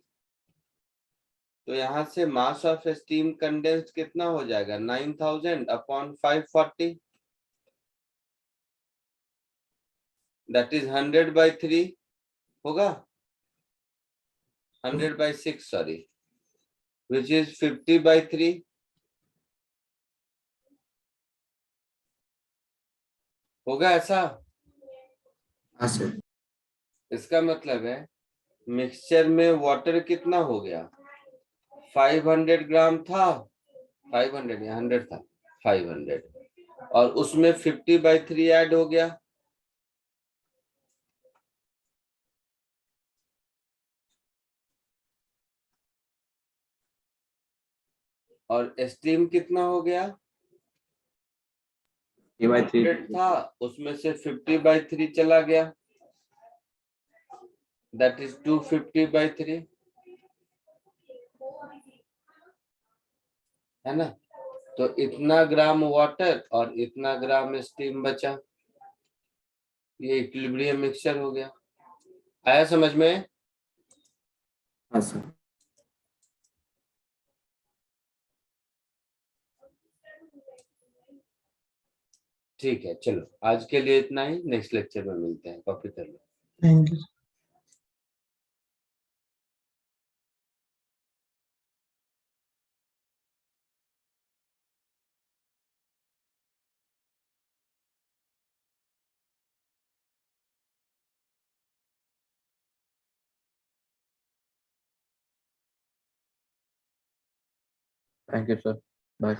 तो यहां से मास ऑफ स्टीम कंडेंस्ड कितना हो जाएगा? 9,000 अपॉन 540, दैट इज 100/3 होगा, 100/6 सॉरी, विच इज 50/3। होगा ऐसा? हाँ सर। इसका मतलब है मिक्सचर में वाटर कितना हो गया? 500 ग्राम था, 500 या 100 था, 500, और उसमें 50/3 ऐड हो गया। और स्टीम कितना हो गया? 100 था, उसमें से 50/3 चला गया, दैट इज 250/3, है ना। तो इतना ग्राम वाटर और इतना ग्राम स्टीम बचा, ये इक्विलिब्रियम मिक्सचर हो गया। आया समझ में? हाँ सर। ठीक है, चलो आज के लिए इतना ही, नेक्स्ट लेक्चर में मिलते हैं। कॉपी कर लो। Thank you. Thank you, sir. Bye.